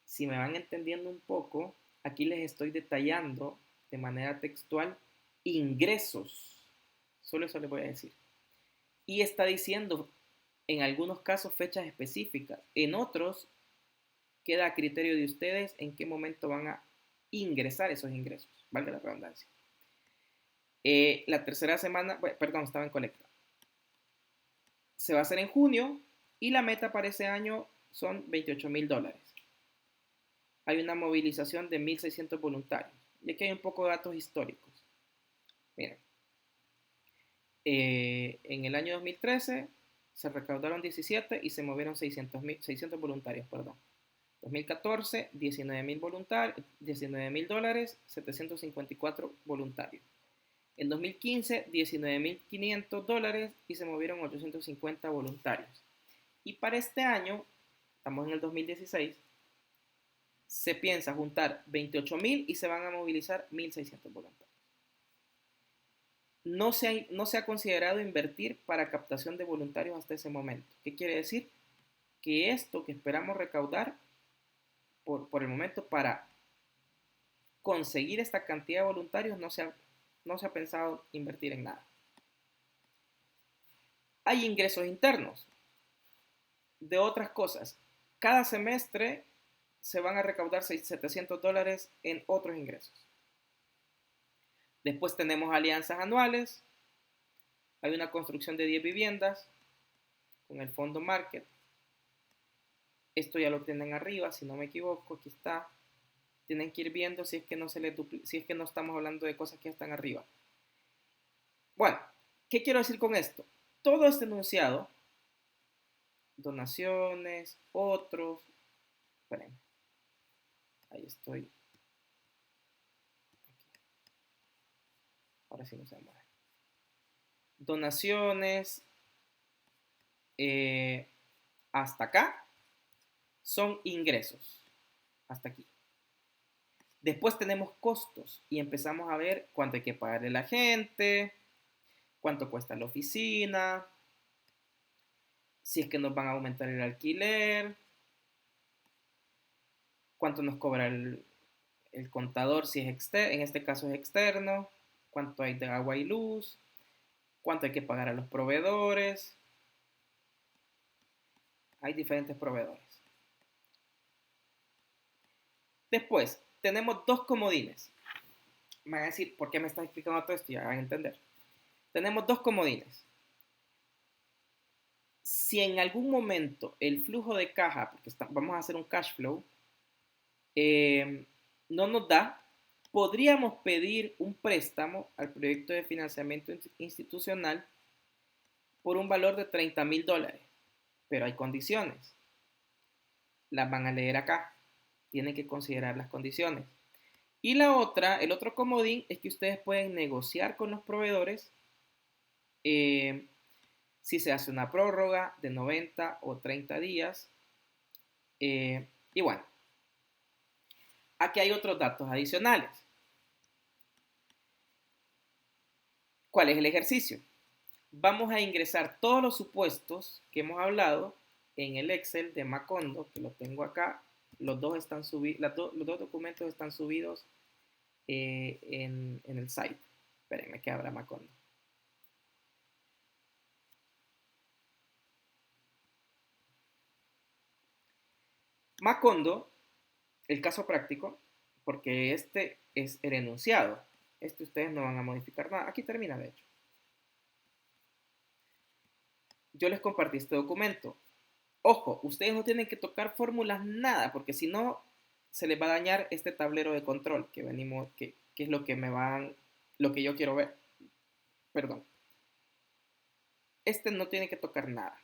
si me van entendiendo un poco, aquí les estoy detallando de manera textual ingresos. Solo eso les voy a decir. Y está diciendo en algunos casos fechas específicas. En otros queda a criterio de ustedes en qué momento van a ingresar esos ingresos. Valga la redundancia. La tercera semana, estaba en colecta. Se va a hacer en junio y la meta para ese año son $28,000. Hay una movilización de 1,600 voluntarios. Y aquí hay un poco de datos históricos. Miren. En el año 2013 se recaudaron 17 y se movieron 600 voluntarios, perdón. 2014, 19,000 voluntarios, $19,000, 754 voluntarios. En 2015, $19,500 y se movieron 850 voluntarios. Y para este año, estamos en el 2016, se piensa juntar 28,000 y se van a movilizar 1,600 voluntarios. No se ha considerado invertir para captación de voluntarios hasta ese momento. ¿Qué quiere decir? Que esto que esperamos recaudar por el momento para conseguir esta cantidad de voluntarios no se ha pensado invertir en nada. Hay ingresos internos de otras cosas. Cada semestre se van a recaudar $700 en otros ingresos. Después tenemos alianzas anuales. Hay una construcción de 10 viviendas con el fondo Market. Esto ya lo tienen arriba, si no me equivoco, aquí está. Tienen que ir viendo si es que no si es que no estamos hablando de cosas que están arriba. Bueno, ¿qué quiero decir con esto? Todo este enunciado, donaciones, otros, esperen, ahí estoy. Aquí. Ahora sí no se mueve. Donaciones, hasta acá son ingresos, hasta aquí. Después tenemos costos y empezamos a ver cuánto hay que pagarle a la gente, cuánto cuesta la oficina, si es que nos van a aumentar el alquiler, cuánto nos cobra el contador si es externo, en este caso es externo, cuánto hay de agua y luz, cuánto hay que pagar a los proveedores. Hay diferentes proveedores. Después, tenemos dos comodines. Me van a decir, ¿por qué me estás explicando todo esto? Ya van a entender. Tenemos dos comodines. Si en algún momento el flujo de caja, porque vamos a hacer un cash flow, no nos da, podríamos pedir un préstamo al proyecto de financiamiento institucional por un valor de $30,000. Pero hay condiciones. Las van a leer acá. Tienen que considerar las condiciones. Y el otro comodín es que ustedes pueden negociar con los proveedores si se hace una prórroga de 90 o 30 días. Y bueno, aquí hay otros datos adicionales. ¿Cuál es el ejercicio? Vamos a ingresar todos los supuestos que hemos hablado en el Excel de Macondo, que lo tengo acá. Los dos documentos están subidos en el site. Espérenme que abra Macondo. Macondo, el caso práctico, porque este es el enunciado. Ustedes no van a modificar nada. Aquí termina, de hecho. Yo les compartí este documento. Ojo, ustedes no tienen que tocar fórmulas nada, porque si no, se les va a dañar este tablero de control que es lo que yo quiero ver. Perdón. No tiene que tocar nada.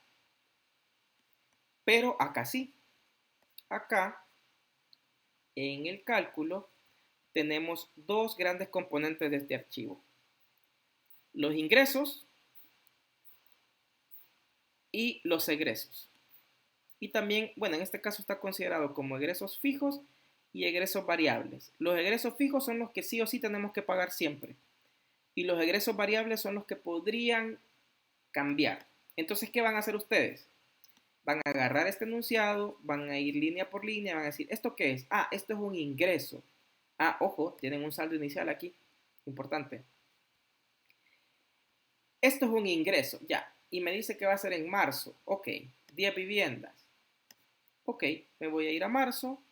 Pero acá sí. Acá, en el cálculo, tenemos dos grandes componentes de este archivo. Los ingresos y los egresos. Y también, bueno, en este caso está considerado como egresos fijos y egresos variables. Los egresos fijos son los que sí o sí tenemos que pagar siempre. Y los egresos variables son los que podrían cambiar. Entonces, ¿qué van a hacer ustedes? Van a agarrar este enunciado, van a ir línea por línea, van a decir, ¿esto qué es? Ah, esto es un ingreso. Ah, ojo, tienen un saldo inicial aquí. Importante. Esto es un ingreso, ya. Y me dice que va a ser en marzo. Ok, 10 viviendas. Ok, me voy a ir a marzo,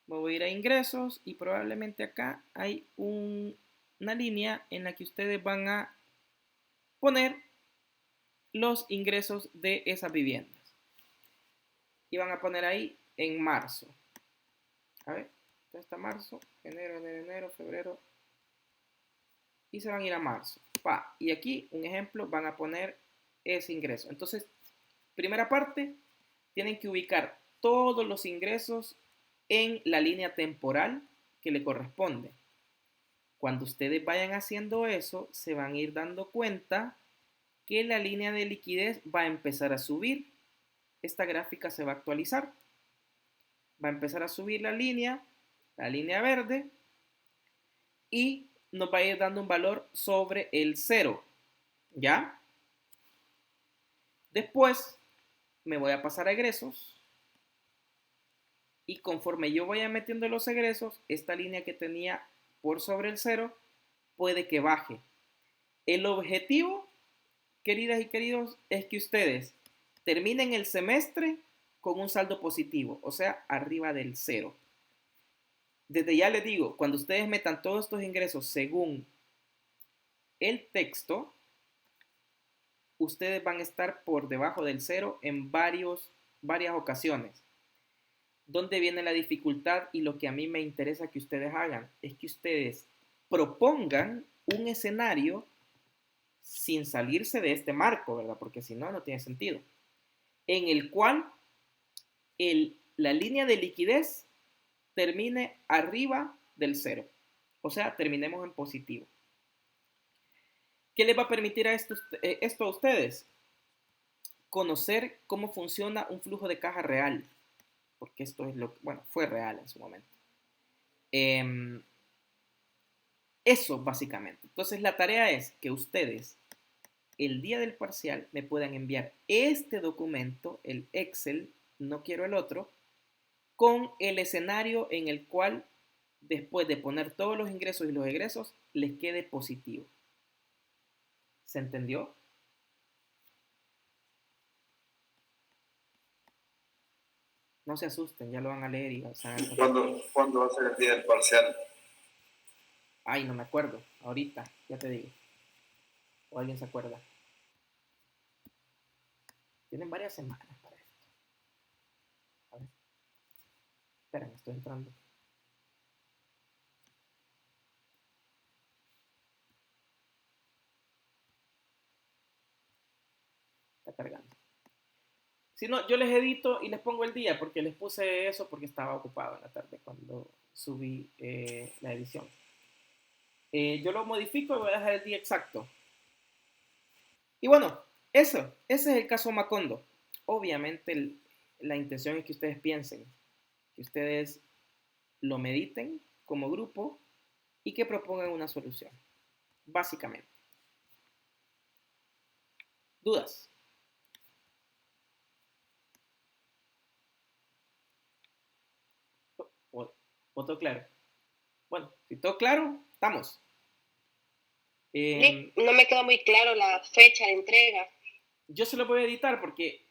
me voy a ir a ingresos y probablemente acá hay una línea en la que ustedes van a poner los ingresos de esas viviendas. Y van a poner ahí en marzo. A ver, ¿dónde está marzo? Enero, febrero. Y se van a ir a marzo. Y aquí, un ejemplo, van a poner ese ingreso. Entonces, Primera parte, tienen que ubicar todos los ingresos en la línea temporal que le corresponde. Cuando ustedes vayan haciendo eso, se van a ir dando cuenta que la línea de liquidez va a empezar a subir. Esta gráfica se va a actualizar. Va a empezar a subir la línea verde, y nos va a ir dando un valor sobre el 0. ¿Ya? Después me voy a pasar a egresos. Y conforme yo vaya metiendo los egresos, esta línea que tenía por sobre el 0 puede que baje. El objetivo, queridas y queridos, es que ustedes terminen el semestre con un saldo positivo, o sea, arriba del 0. Desde ya les digo, cuando ustedes metan todos estos ingresos según el texto, ustedes van a estar por debajo del 0 en varias ocasiones. ¿Dónde viene la dificultad? Y lo que a mí me interesa que ustedes hagan es que ustedes propongan un escenario sin salirse de este marco, ¿verdad? Porque si no, no tiene sentido. En el cual la línea de liquidez termine arriba del 0. O sea, terminemos en positivo. ¿Qué les va a permitir esto a ustedes? Conocer cómo funciona un flujo de caja real. Porque esto es fue real en su momento. Eso básicamente. Entonces la tarea es que ustedes el día del parcial me puedan enviar este documento, el Excel, no quiero el otro, con el escenario en el cual después de poner todos los ingresos y los egresos les quede positivo. ¿Se entendió? No se asusten, ya lo van a leer y ¿Cuándo va a ser el día del parcial? Ay, no me acuerdo. Ahorita, ya te digo. ¿O alguien se acuerda? Tienen varias semanas para esto. A ver. Esperen, estoy entrando. Está cargando. Si no, yo les edito y les pongo el día, porque les puse eso porque estaba ocupado en la tarde cuando subí la edición. Yo lo modifico y voy a dejar el día exacto. Y bueno, ese es el caso Macondo. Obviamente la intención es que ustedes piensen, que ustedes lo mediten como grupo y que propongan una solución, básicamente. ¿Dudas? ¿O todo claro? Bueno, si todo claro, estamos. No me quedó muy claro la fecha de entrega. Yo se lo voy a editar porque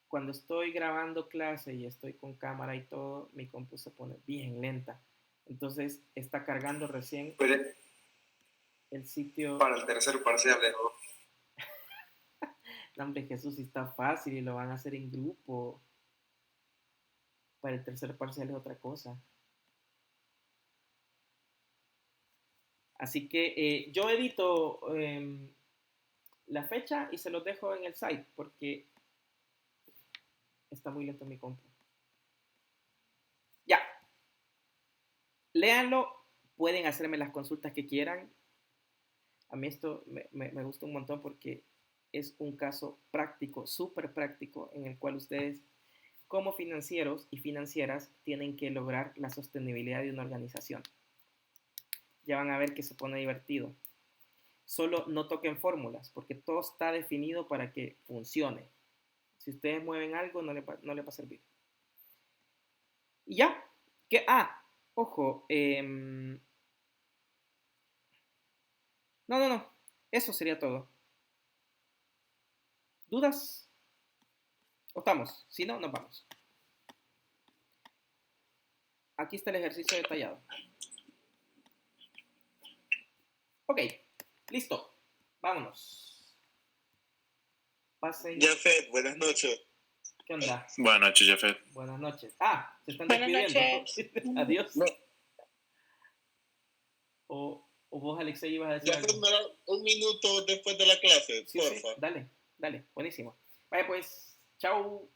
cuando estoy grabando clase y estoy con cámara y todo, mi compu se pone bien lenta. Entonces está cargando recién el sitio. Para el tercer parcial de nuevo. No, hombre, Jesús, está fácil y lo van a hacer en grupo. Para el tercer parcial es otra cosa. Así que yo edito la fecha y se los dejo en el site porque está muy lento mi compu. Ya. Léanlo. Pueden hacerme las consultas que quieran. A mí esto me gusta un montón porque es un caso práctico, súper práctico, en el cual ustedes, como financieros y financieras, tienen que lograr la sostenibilidad de una organización. Ya van a ver que se pone divertido. Solo no toquen fórmulas, porque todo está definido para que funcione. Si ustedes mueven algo, no le va a servir. Y ya. Ojo. No. Eso sería todo. ¿Dudas? ¿O estamos? Si no, nos vamos. Aquí está el ejercicio detallado. Ok, listo. Vámonos. Pasen. Jafet, buenas noches. ¿Qué onda? Buenas noches, Jafet. Buenas noches. Se están Buenas despidiendo. Adiós. No. O vos, Alexei, ibas a decir Jafet, algo. me da un minuto después de la clase, Sí, porfa. dale. Buenísimo. Vaya, pues, Chao.